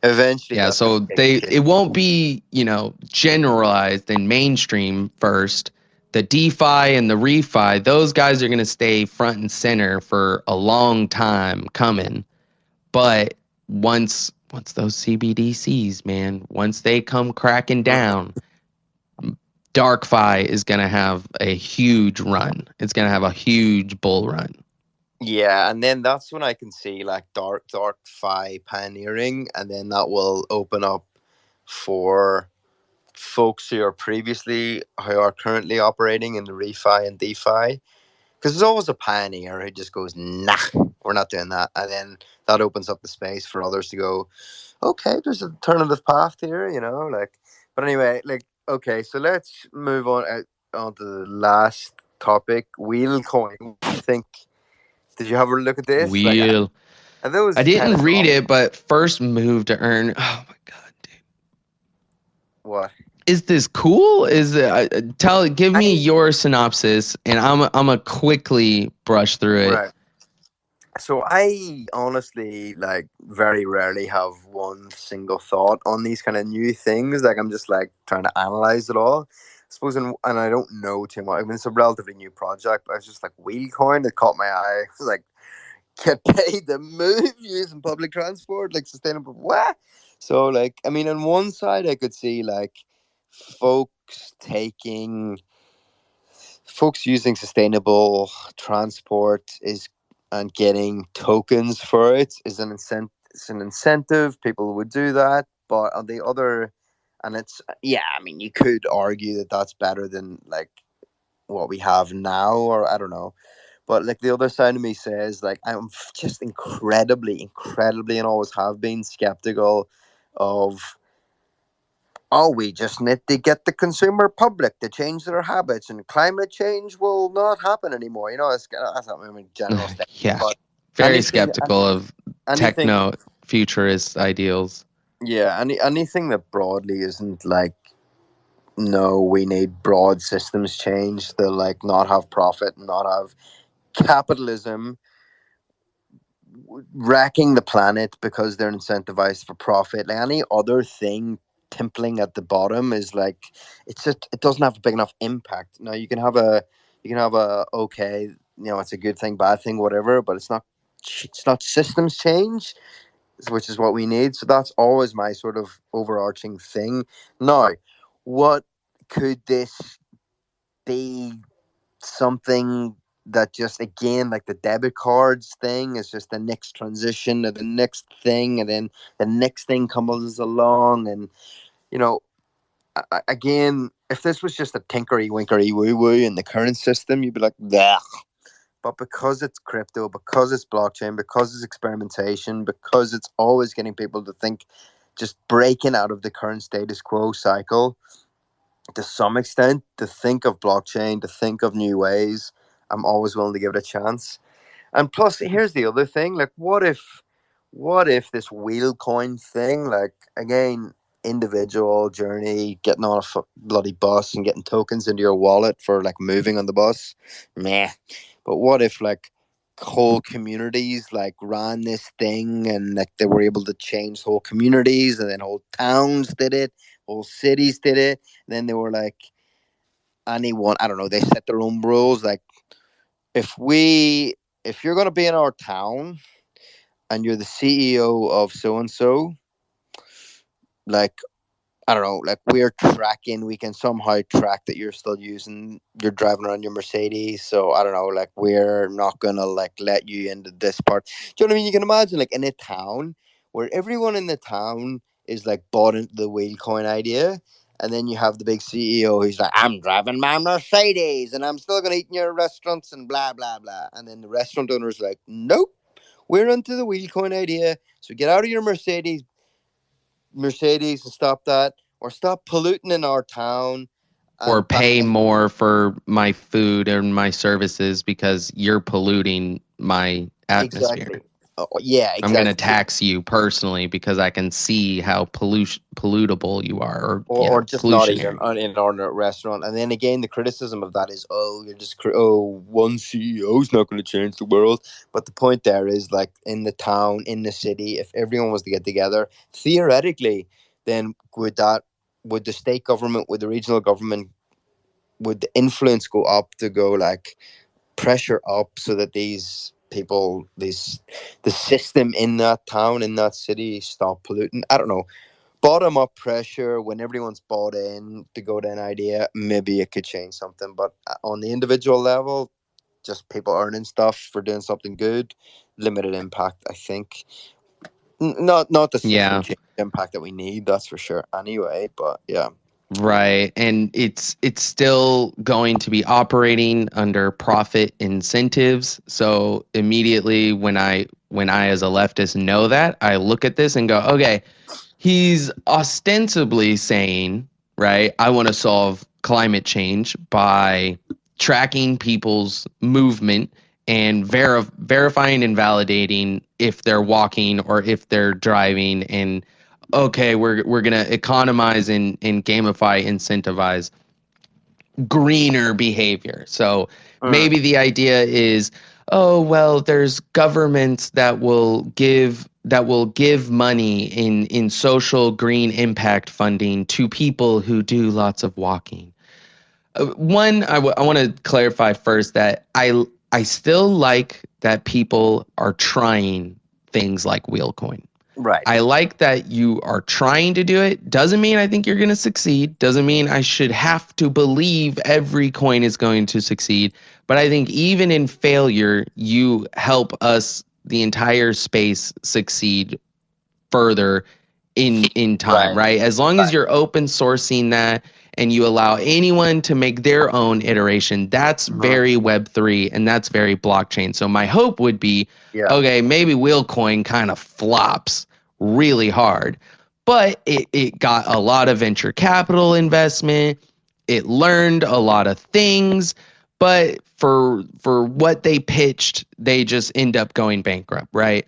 eventually Yeah, that's going so to take it shape. won't be, generalized and mainstream first. The DeFi and the refi, those guys are going to stay front and center for a long time coming. But once those CBDCs, man, once they come cracking down, DarkFi is going to have a huge run. It's going to have a huge bull run. Yeah, and then that's when I can see like dark fi pioneering, and then that will open up for folks who are currently operating in the refi and DeFi. Because there's always a pioneer who just goes, nah, we're not doing that. And then that opens up the space for others to go, okay, there's an alternative path here, like. But anyway, like, okay, so let's move on to the last topic, wheel coin. What do you think? Did you have a look at this? Like, Wheel. and that I was kind didn't of read it, but first move to earn. Oh my god, dude. what Is this cool? Is it, give me I your synopsis, and I'm a quickly brush through it. right. So I honestly like very rarely have one single thought on these kind of new things. Like I'm just like trying to analyze it all. I suppose, and I don't know too much. I mean, it's a relatively new project, but I was just like Wheelcoin that caught my eye. It was like get paid to move using public transport, like sustainable. What? So like, I mean, on one side, I could see like folks taking folks using sustainable transport is and getting tokens for it is an incentive. It's an incentive. People would do that, but on the other, and it's yeah. I mean, you could argue that that's better than like what we have now, or I don't know. But like the other side of me says, like just incredibly, and always have been skeptical of oh, we just need to get the consumer public to change their habits, and climate change will not happen anymore. That's not a general statement, Yeah, but very anything, skeptical of anything, techno futurist ideals. yeah, anything that broadly isn't like, no, we need broad systems change to like not have profit, not have capitalism wrecking the planet because they're incentivized for profit. Like any other thing timpling at the bottom is like it doesn't have a big enough impact. Now you can have a okay, it's a good thing, bad thing, whatever, but it's not systems change, which is what we need. So that's always my sort of overarching thing. Now, what could this be? Something that just again like the debit cards thing is just the next transition to the next thing, and then the next thing comes along, and you know again, if this was just a tinkery winkery woo woo in the current system, you'd be like, yeah. But because it's crypto, because it's blockchain, because it's experimentation, because it's always getting people to think, just breaking out of the current status quo cycle to some extent, to think of blockchain, to think of new ways, I'm always willing to give it a chance. And plus, here's the other thing: like, what if this wheel coin thing, like, again, individual journey, getting on a bloody bus and getting tokens into your wallet for like moving on the bus, meh. But what if like whole communities like ran this thing, and like they were able to change whole communities, and then whole towns did it, whole cities did it, and then they were like anyone, I don't know, they set their own rules, like if we if you're going to be in our town and you're the CEO of so and so, like, I don't know, like we can somehow track that you're driving around your Mercedes. So I don't know, like we're not gonna like let you into this part. Do you know what I mean? You can imagine like in a town where everyone in the town is like bought into the wheelcoin idea. And then you have the big CEO who's like, I'm driving my Mercedes and I'm still gonna eat in your restaurants and blah blah blah. And then the restaurant owner's like, nope, we're into the wheelcoin idea. So get out of your Mercedes and stop that, or stop polluting in our town Or and pay ban. more for my food and my services because you're polluting my atmosphere. Exactly. Oh, yeah, I'm going to exactly. tax you personally because I can see how pollutable you are, or yeah, Or just not even pollutionary. in an ordinary restaurant. And then again, the criticism of that is, oh, one CEO is not going to change the world. But the point there is, like in the town, in the city, if everyone was to get together, theoretically, then would the state government, would the regional government, would the influence go up to go like pressure up so that these people, the system in that town, in that city, stop polluting? I don't know. Bottom up pressure when everyone's bought in to go to an idea, maybe it could change something. But on the individual level, just people earning stuff for doing something good. Limited impact, I think. Not the system Yeah. change impact that we need, that's for sure. Anyway, but yeah. Right. And it's still going to be operating under profit incentives. So immediately when I as a leftist know that, I look at this and go, okay, he's ostensibly saying, right, I want to solve climate change by tracking people's movement and verifying and validating if they're walking or if they're driving, and okay, we're gonna economize and gamify, incentivize greener behavior. So Mm, maybe the idea is, oh well, there's governments that will give money in social green impact funding to people who do lots of walking. One, I want to clarify first that I still like that people are trying things like Wheelcoin. right. I like that you are trying to do it. Doesn't mean I think you're going to succeed. Doesn't mean I should have to believe every coin is going to succeed. But I think even in failure, you help us, the entire space, succeed further in time, Right. right? As long as Right. you're open sourcing that and you allow anyone to make their own iteration, that's Mhm. very Web3 and that's very blockchain. So my hope would be, Yeah. okay, maybe Wheelcoin kind of flops really hard, but it got a lot of venture capital investment. It learned a lot of things, but for what they pitched, they just end up going bankrupt, right?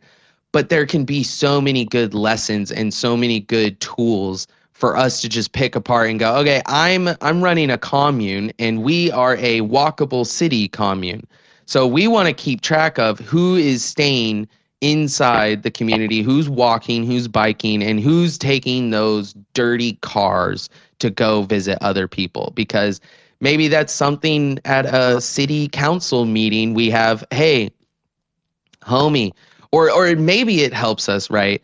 But there can be so many good lessons and so many good tools for us to just pick apart and go, okay, I'm running a commune and we are a walkable city commune. So we want to keep track of who is staying inside the community, who's walking, who's biking, and who's taking those dirty cars to go visit other people. Because maybe that's something at a city council meeting we have, hey, homie, or maybe it helps us, right?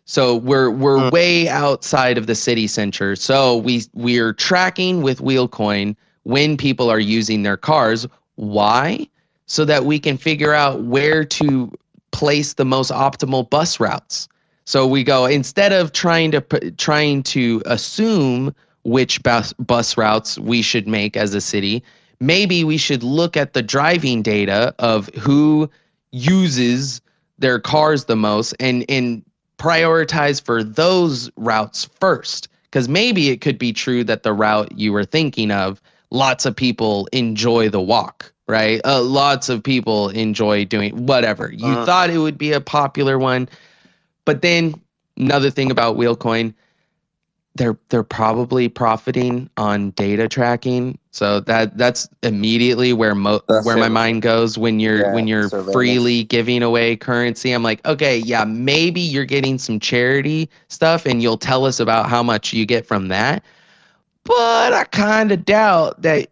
So we're Mm, way outside of the city center. So we're tracking with Wheelcoin when people are using their cars. Why? So that we can figure out where to place the most optimal bus routes. So we go, instead of trying to assume which bus routes we should make as a city, maybe we should look at the driving data of who uses their cars the most and prioritize for those routes first. Because maybe it could be true that the route you were thinking of, lots of people enjoy the walk, right? Lots of people enjoy doing whatever. You mm, thought it would be a popular one. But then another thing about Wheelcoin, they're probably profiting on data tracking. So that's immediately that's where the my other thing. mind goes when Yeah. you're Surveillance. freely giving away currency. I'm like, okay, yeah, maybe you're getting some charity stuff and you'll tell us about how much you get from that. But I kind of doubt that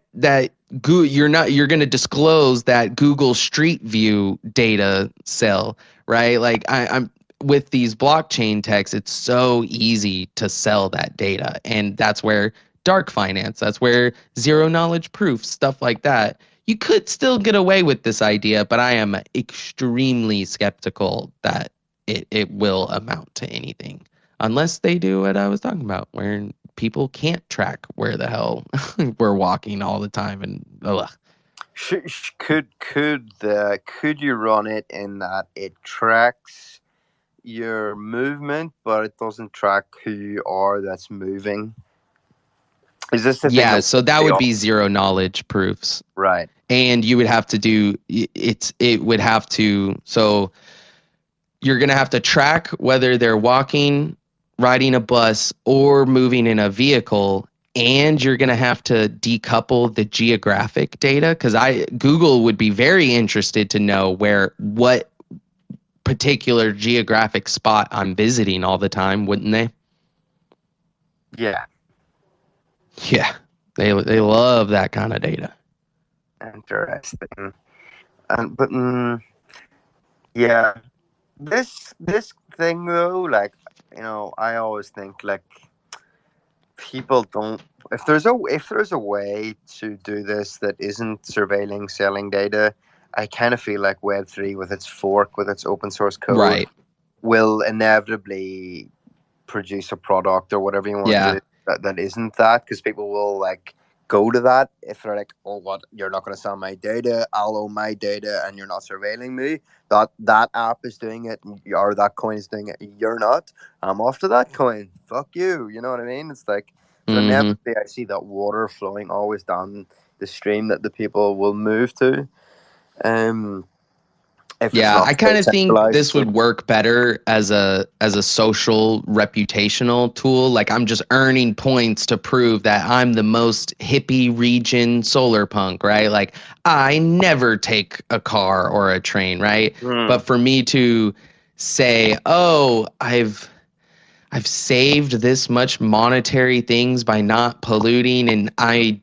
you're going to disclose that Google Street View data sell, right? Like I'm with these blockchain techs, it's so easy to sell that data, and that's where dark finance, that's where zero knowledge proof, stuff like that. You could still get away with this idea, but I am extremely skeptical that it will amount to anything unless they do what I was talking about, where people can't track where the hell we're walking all the time. And ugh. Could you run it in that it tracks your movement, but it doesn't track who you are that's moving? Is this the thing Yeah, that so that they would all be zero knowledge proofs. right? And you would have to do it would have to, so you're going to have to track whether they're walking, riding a bus, or moving in a vehicle. And you're going to have to decouple the geographic data, because Google would be very interested to know what particular geographic spot I'm visiting all the time, wouldn't they? Yeah, Yeah, they love that kind of data. interesting. And but yeah, this thing though, like I always think like people don't. If there's a way to do this that isn't surveilling selling data, I kind of feel like Web3 with its fork, with its open source code, Right. will inevitably produce a product or whatever you want to Yeah. do that isn't that, because people will like go to that if they're like, oh, what, you're not going to sell my data, I'll own my data and you're not surveilling me. That app is doing it, or that coin is doing it, you're not. I'm after that coin, fuck you, you know what I mean? It's like, so Hmm. inevitably I see that water flowing always down the stream that the people will move to, um if it's Yeah, not I kind of think centralized. this So would work better as a social reputational tool. Like I'm just earning points to prove that I'm the most hippie region solar punk, right? Like I never take a car or a train, right? But mm, for me to say, "Oh, I've saved this much monetary things by not polluting and I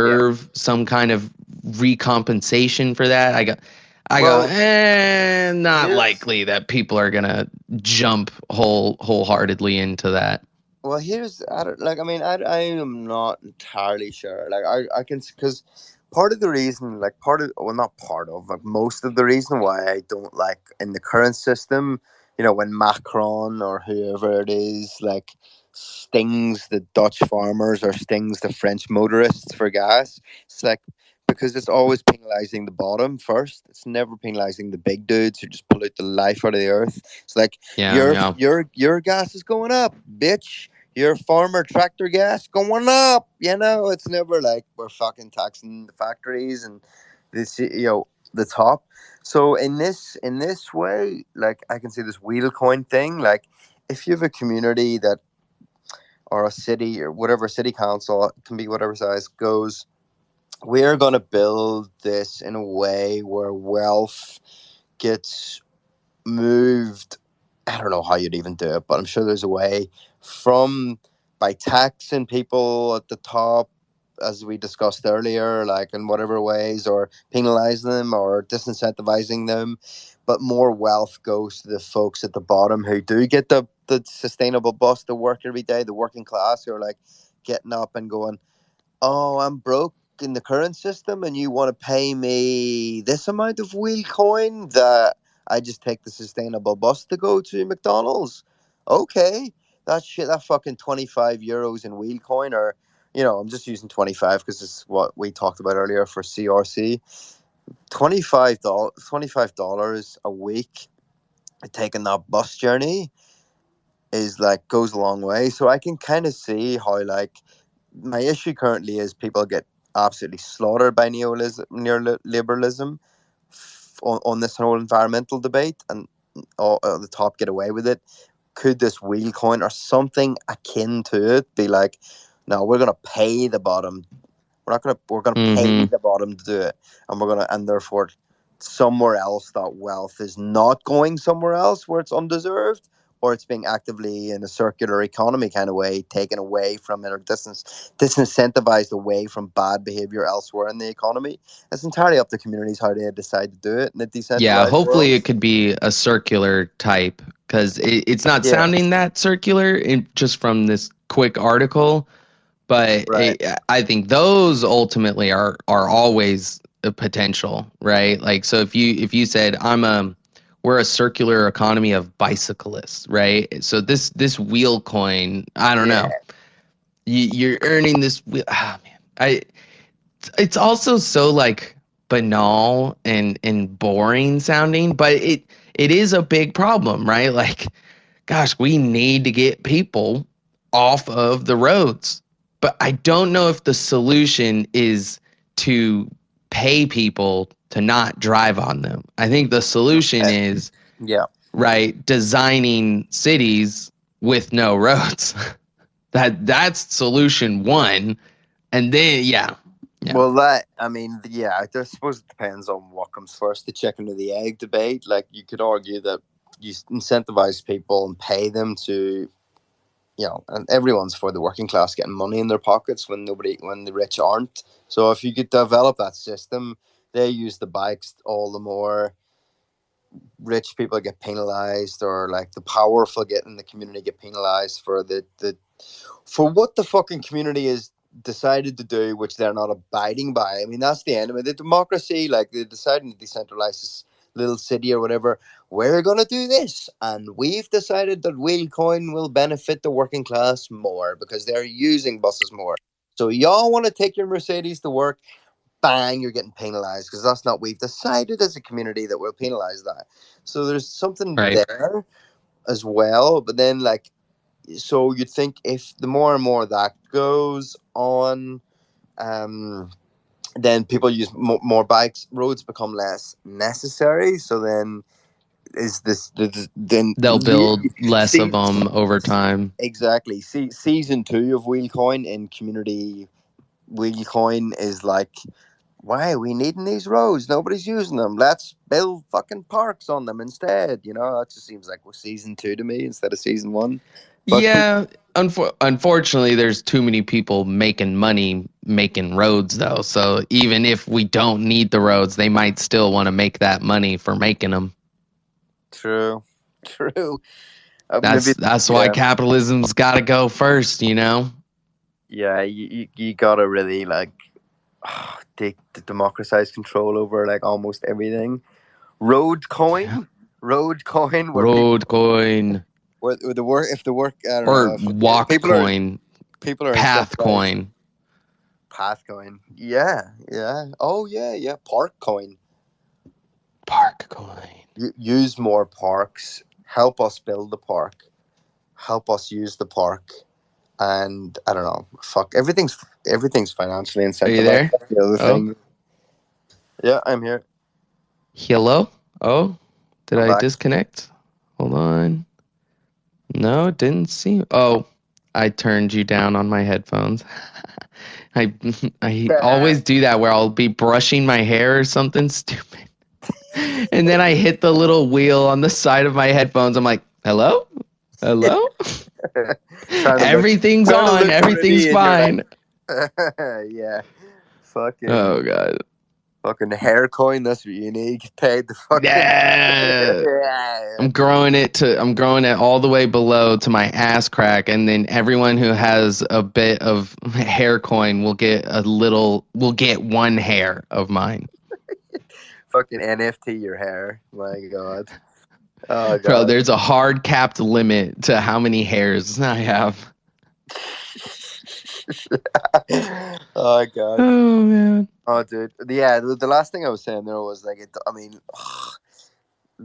yeah, deserve some kind of recompensation for that." I go, well, not here's likely that people are gonna jump wholeheartedly into that. here's I don't, like, I mean, I am not entirely sure. Like I can, because part of the reason, like part of, well, not part of, like most of the reason why I don't like in the current system, when Macron or whoever it is like stings the Dutch farmers or stings the French motorists for gas, it's like, because it's always penalizing the bottom first. It's never penalizing the big dudes who just pollute the life out of the earth. It's like, Yeah, your yeah. your gas is going up, bitch. Your farmer tractor gas going up. It's never like we're fucking taxing the factories and this, the top. So in this way, like I can see this wheel coin thing. Like if you have a community that, or a city or whatever, city council, it can be whatever size, goes, we're gonna build this in a way where wealth gets moved. I don't know how you'd even do it, but I'm sure there's a way, from, by taxing people at the top, as we discussed earlier, like in whatever ways, or penalizing them or disincentivizing them. But more wealth goes to the folks at the bottom who do get the sustainable bus to work every day, the working class who are like getting up and going, oh, I'm broke in the current system, and you want to pay me this amount of wheel coin that I just take the sustainable bus to go to McDonald's. Okay, that shit, that fucking 25 euros in wheel coin, or, I'm just using 25 because it's what we talked about earlier for CRC. $25 a week taking that bus journey is like, goes a long way. So I can kind of see how, like, my issue currently is people get absolutely slaughtered by neoliberalism on this whole environmental debate, and all the top get away with it. Could this wheel coin or something akin to it be like, no, we're gonna pay the bottom. We're gonna pay Hmm. the bottom to do it, and therefore somewhere else that wealth is not going somewhere else where it's undeserved, or it's being actively, in a circular economy kind of way, taken away from it, or disincentivized away from bad behavior elsewhere in the economy. It's entirely up to communities how they decide to do it in a Yeah, decentralized hopefully world. it could be a circular type because it's not Yeah, sounding that circular just from this quick article. But right. I think those ultimately are always a potential, right? Like, so if you said we're a circular economy of bicyclists, right? So this wheel coin, I don't know, Yeah, you're earning this wheel. Ah, man, it's also so like banal and boring sounding, but it is a big problem, right? Like, gosh, we need to get people off of the roads. But I don't know if the solution is to pay people to not drive on them. I think the solution uh, is, yeah. right, designing cities with no roads. That's solution one. And then yeah. Yeah. Well, that, I mean, yeah, I suppose it depends on what comes first, the chicken or the egg debate. Like, you could argue that you incentivize people and pay them to, and everyone's for the working class getting money in their pockets when the rich aren't. So if you could develop that system, they use the bikes all the more. Rich people get penalized, or like the powerful get in the community get penalized for the for what the fucking community is decided to do, which they're not abiding by. I mean, that's the end of it. The democracy, like they decided to decentralize this little city or whatever. We're gonna do this, and we've decided that Wheelcoin will benefit the working class more because they're using buses more. So y'all want to take your Mercedes to work? Bang, you're getting penalized because that's not. We've decided as a community that we'll penalize that. So there's something Right. there as well. But then, like, so you'd think if the more and more that goes on, then people use more bikes, roads become less necessary. So then is this then They'll build less of see them over time. exactly see season 2 of Wheelcoin in community Wheelcoin is like, why are we needing these roads? Nobody's using them. Let's build fucking parks on them instead. You know, that just seems like season 2 to me instead of season 1. But Yeah, unfortunately, there's too many people making money making roads, though. So even if we don't need the roads, they might still want to make that money for making them. true, true. Maybe That's why yeah, capitalism's got to go first, you know? yeah. You gotta really like democratize control over like almost everything. Road Yeah. coin, road coin, where people Road coin where the work if the work I don't know or if walk coin, people are path incentivized. coin, Path coin, yeah, yeah. Oh yeah, yeah. Park coin. park coin. Use more parks. Help us build the park. Help us use the park. And I don't know. Fuck everything's financially Are you incentivized. there? That's the other Oh, thing. Yeah, I'm here. hello? Oh, did I'm I back. disconnect? Hold on. No, it didn't seem. Oh, I turned you down on my headphones. I I always do that where I'll be brushing my hair or something stupid. And then I hit the little wheel on the side of my headphones. I'm like, "Hello? Hello?" trying to look Everything's trying to on. look Everything's pretty, and you're like, fine. yeah, fucking Oh god. fucking hair coin. That's what you need. Get paid the fucking. Yeah. Yeah. I'm growing it all the way below to my ass crack, and then everyone who has a bit of hair coin will get one hair of mine. Fucking NFT your hair. My God. Oh Bro, God. there's a hard capped limit to how many hairs I have. Oh God. Oh man. Oh dude. Yeah. The last thing I was saying there was like it. I mean,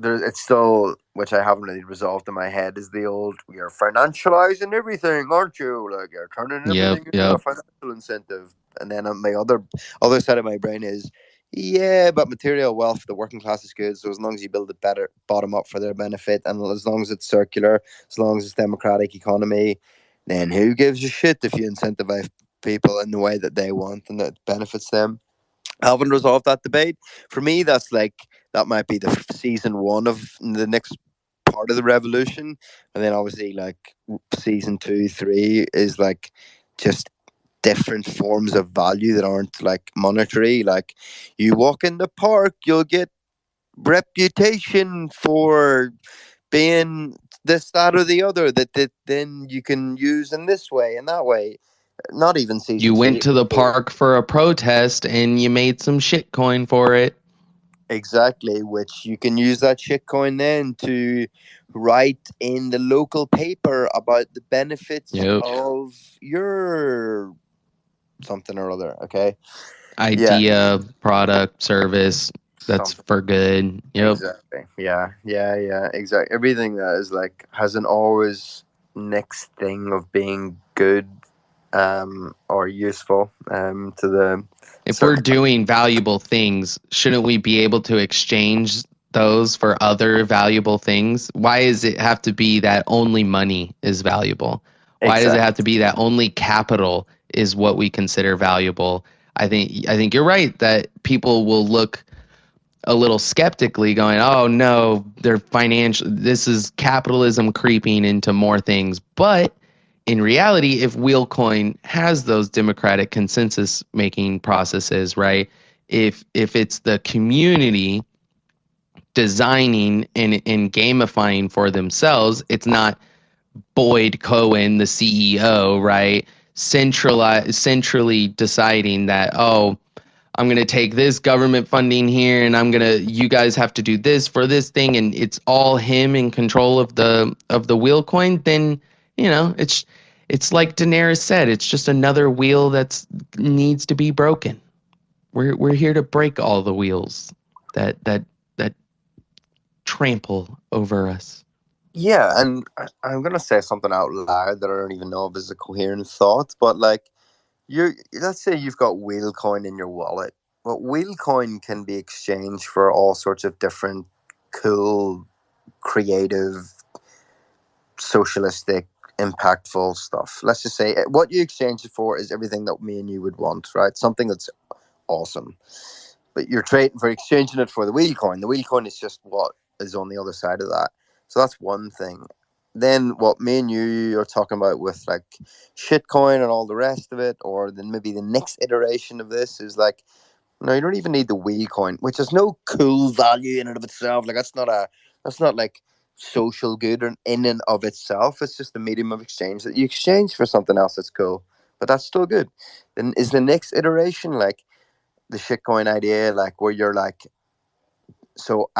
it's still, which I haven't really resolved in my head, is the old, you're financializing everything, aren't you? Like you're turning Yep, everything into a yep. financial incentive. And then on my other side of my brain is, yeah, but material wealth, the working class is good. So as long as you build it better, bottom up for their benefit, and as long as it's circular, as long as it's democratic economy, then who gives a shit if you incentivize people in the way that they want and that benefits them? I haven't resolved that debate. For me, that's like that might be the season 1 of the next part of the revolution, and then obviously like season 2, 3 is like just different forms of value that aren't like monetary. Like you walk in the park, you'll get reputation for being this, that, or the other that then you can use in this way and that way. Not even season You went 3. to the park for a protest and you made some shit coin for it. Exactly, which you can use that shitcoin then to write in the local paper about the benefits Yep. of your something or other. Okay. Yeah. Idea, product, service, that's Something. for good. Yep. Exactly. Yeah. Yeah. Yeah. Exactly. Everything that is like has an always next thing of being good or useful to the If we're certain. doing valuable things, shouldn't we be able to exchange those for other valuable things? Why does it have to be that only money is valuable? Why does it have Exactly. to be that only capital is what we consider valuable? I think you're right that people will look a little skeptically going, "Oh no, they're financial this is capitalism creeping into more things." But in reality, if Wheelcoin has those democratic consensus making processes, right? If it's the community designing and gamifying for themselves, it's not Boyd Cohen, the CEO, right? centrally deciding that, oh, I'm going to take this government funding here and you guys have to do this for this thing, and it's all him in control of the wheel coin, then, it's like Daenerys said, it's just another wheel that's needs to be broken. We're here to break all the wheels that trample over us. Yeah, and I'm gonna say something out loud that I don't even know if is a coherent thought, but like you, let's say you've got wheel coin in your wallet. Well, wheel coin can be exchanged for all sorts of different cool, creative, socialistic, impactful stuff. Let's just say what you exchange it for is everything that me and you would want, right? Something that's awesome. But you're trading for exchanging it for the wheel coin. The wheel coin is just what is on the other side of that. So that's one thing. Then what me and you are talking about with like shitcoin and all the rest of it, or then maybe the next iteration of this is like, no, you don't even need the wheel coin, which has no cool value in and of itself. Like that's not like social good or in and of itself. It's just a medium of exchange that you exchange for something else that's cool. But that's still good. Then is the next iteration like the shitcoin idea, like where you're like, so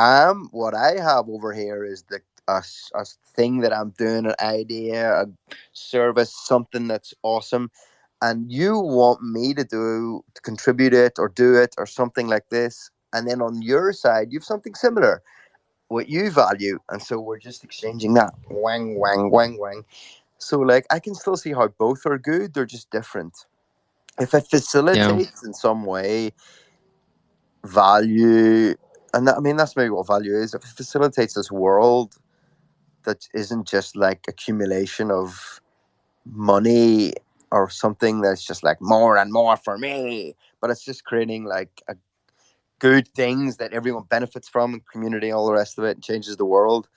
what I have over here is a thing that I'm doing, an idea, a service, something that's awesome, and you want me to contribute it or do it or something like this, and then on your side you have something similar, what you value, and so we're just exchanging that, wang wang wang wang. So like I can still see how both are good, they're just different. If it Yeah. facilitates in some way value, and I mean that's maybe what value is. If it facilitates this world that isn't just like accumulation of money or something that's just like more and more for me, but it's just creating like a good things that everyone benefits from, community, all the rest of it, and changes the world,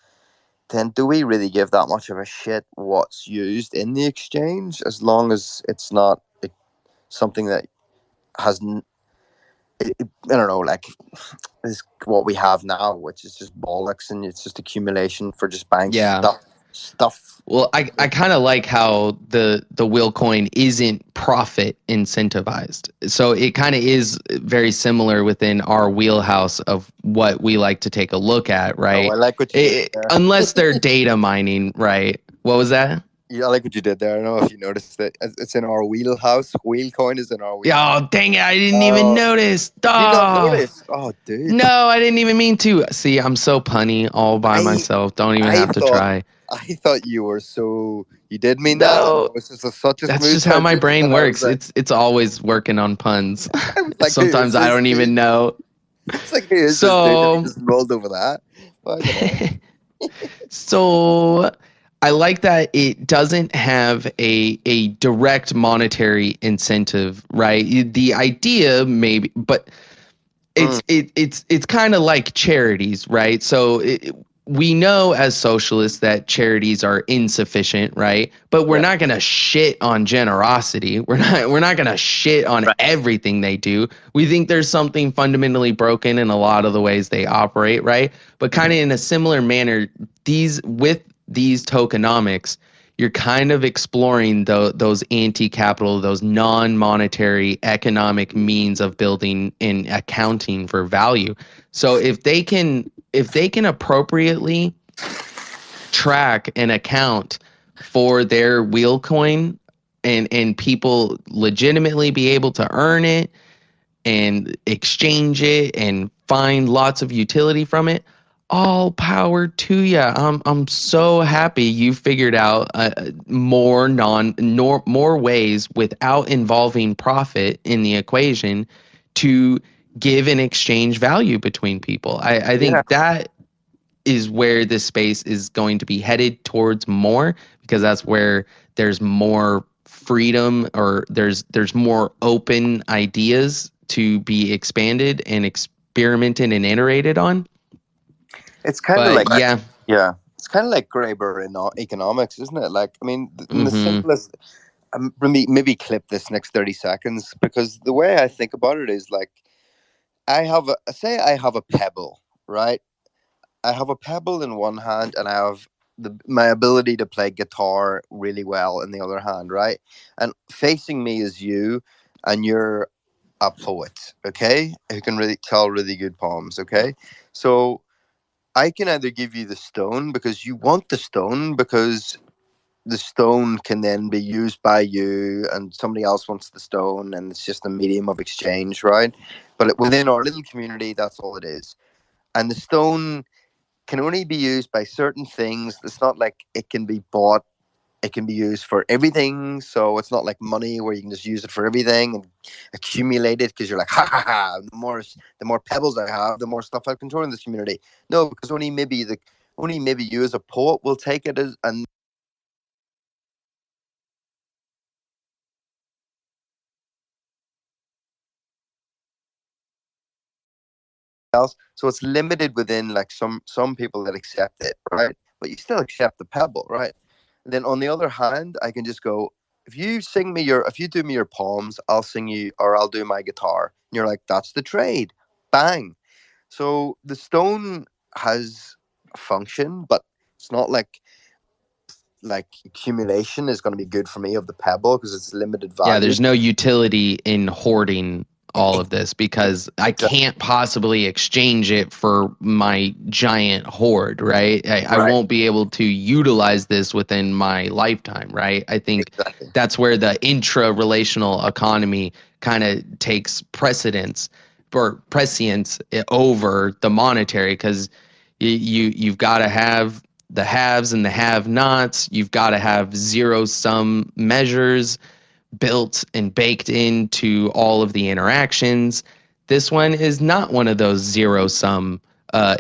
then do we really give that much of a shit what's used in the exchange, as long as it's not like, something that has I don't know, like is what we have now, which is just bollocks, and it's just accumulation for just buying Yeah. stuff. Well, I kind of like how the wheel coin isn't profit incentivized. So it kind of is very similar within our wheelhouse of what we like to take a look at, Oh, I right? like what you did there. Unless they're data mining, right? What was that? Yeah, I like what you did there. I don't know if you noticed it. It's in our wheelhouse. Wheel coin is in our wheelhouse. Oh, dang it. I didn't even Oh, notice. did you not Oh, notice? Oh, dude. no, I didn't even mean to. See, I'm so punny all by I myself. Don't even I have to thought try. I thought you were so you did mean that, and No, it was just such a that's smooth just how my transition brain that I was works. like, It's always working on puns. I was like, who is Sometimes I this don't dude? even know. It's like, who is this dude? And he So, just rolled over that. I don't know. so I like that it doesn't have a direct monetary incentive, right? The idea maybe, but Mm, it's kind of like charities, right? So we know as socialists that charities are insufficient, right? But we're yeah. not going to shit on generosity. We're not going to shit on Right. everything they do. We think there's something fundamentally broken in a lot of the ways they operate, right? But kind of in a similar manner, these tokenomics, you're kind of exploring those anti-capital, those non-monetary economic means of building and accounting for value. So if they can appropriately track and account for their wheel coin, and people legitimately be able to earn it and exchange it and find lots of utility from it, all power to you. I'm so happy you figured out more ways without involving profit in the equation to give and exchange value between people. I Yeah. think that is where this space is going to be headed towards more, because that's where there's more freedom, or there's more open ideas to be expanded and experimented and iterated on. It's kind of But like, yeah. yeah, it's kind of like Graeber in economics, isn't it? Like, I mean, in the Mm-hmm. simplest, maybe clip this next 30 seconds, because the way I think about it is like, say I have a pebble, right? I have a pebble in one hand and I have my ability to play guitar really well in the other hand, right? And facing me is you, and you're a poet, okay, who can really tell really good poems, okay? So I can either give you the stone because you want the stone, because the stone can then be used by you and somebody else wants the stone, and it's just a medium of exchange, right? But within our little community, that's all it is. And the stone can only be used by certain things. It's not like it can be bought. It can be used for everything. So it's not like money where you can just use it for everything and accumulate it because you're like, ha ha ha. The more pebbles I have, the more stuff I control in this community. No, because only maybe you as a poet will take it as, and else. So it's limited within like some people that accept it, right? But you still accept the pebble, right? And then on the other hand, I can just go, if you do me your poems, I'll sing you, or I'll do my guitar. And you're like, that's the trade. Bang. So the stone has a function, but it's not like accumulation is going to be good for me of the pebble because it's limited Yeah, value. there's no utility in hoarding all of this because I Exactly. can't possibly exchange it for my giant hoard, right? I Right. won't be able to utilize this within my lifetime, right? I think Exactly. that's where the intra-relational economy kind of takes precedence or prescience over the monetary because you've got to have the haves and the have-nots. You've got to have zero-sum measures built and baked into all of the interactions. This one is not one of those zero sum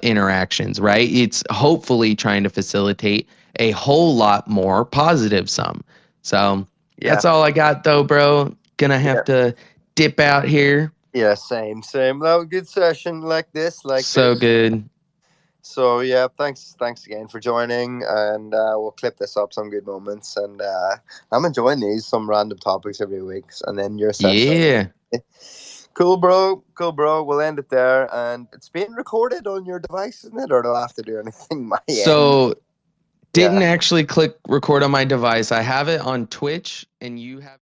interactions, right? It's hopefully trying to facilitate a whole lot more positive sum. So Yeah. that's all I got, though, bro. Gonna have Yeah. to dip out here. Yeah, same. That was a good session like So this. good. So yeah, thanks again for joining, and we'll clip this up some good moments. And I'm enjoying these some random topics every week, and then your session. Yeah. Cool, bro. Cool, bro. We'll end it there, and it's being recorded on your device, isn't it? Or do I have to do anything my end? So didn't Yeah. actually click record on my device. I have it on Twitch, and you have.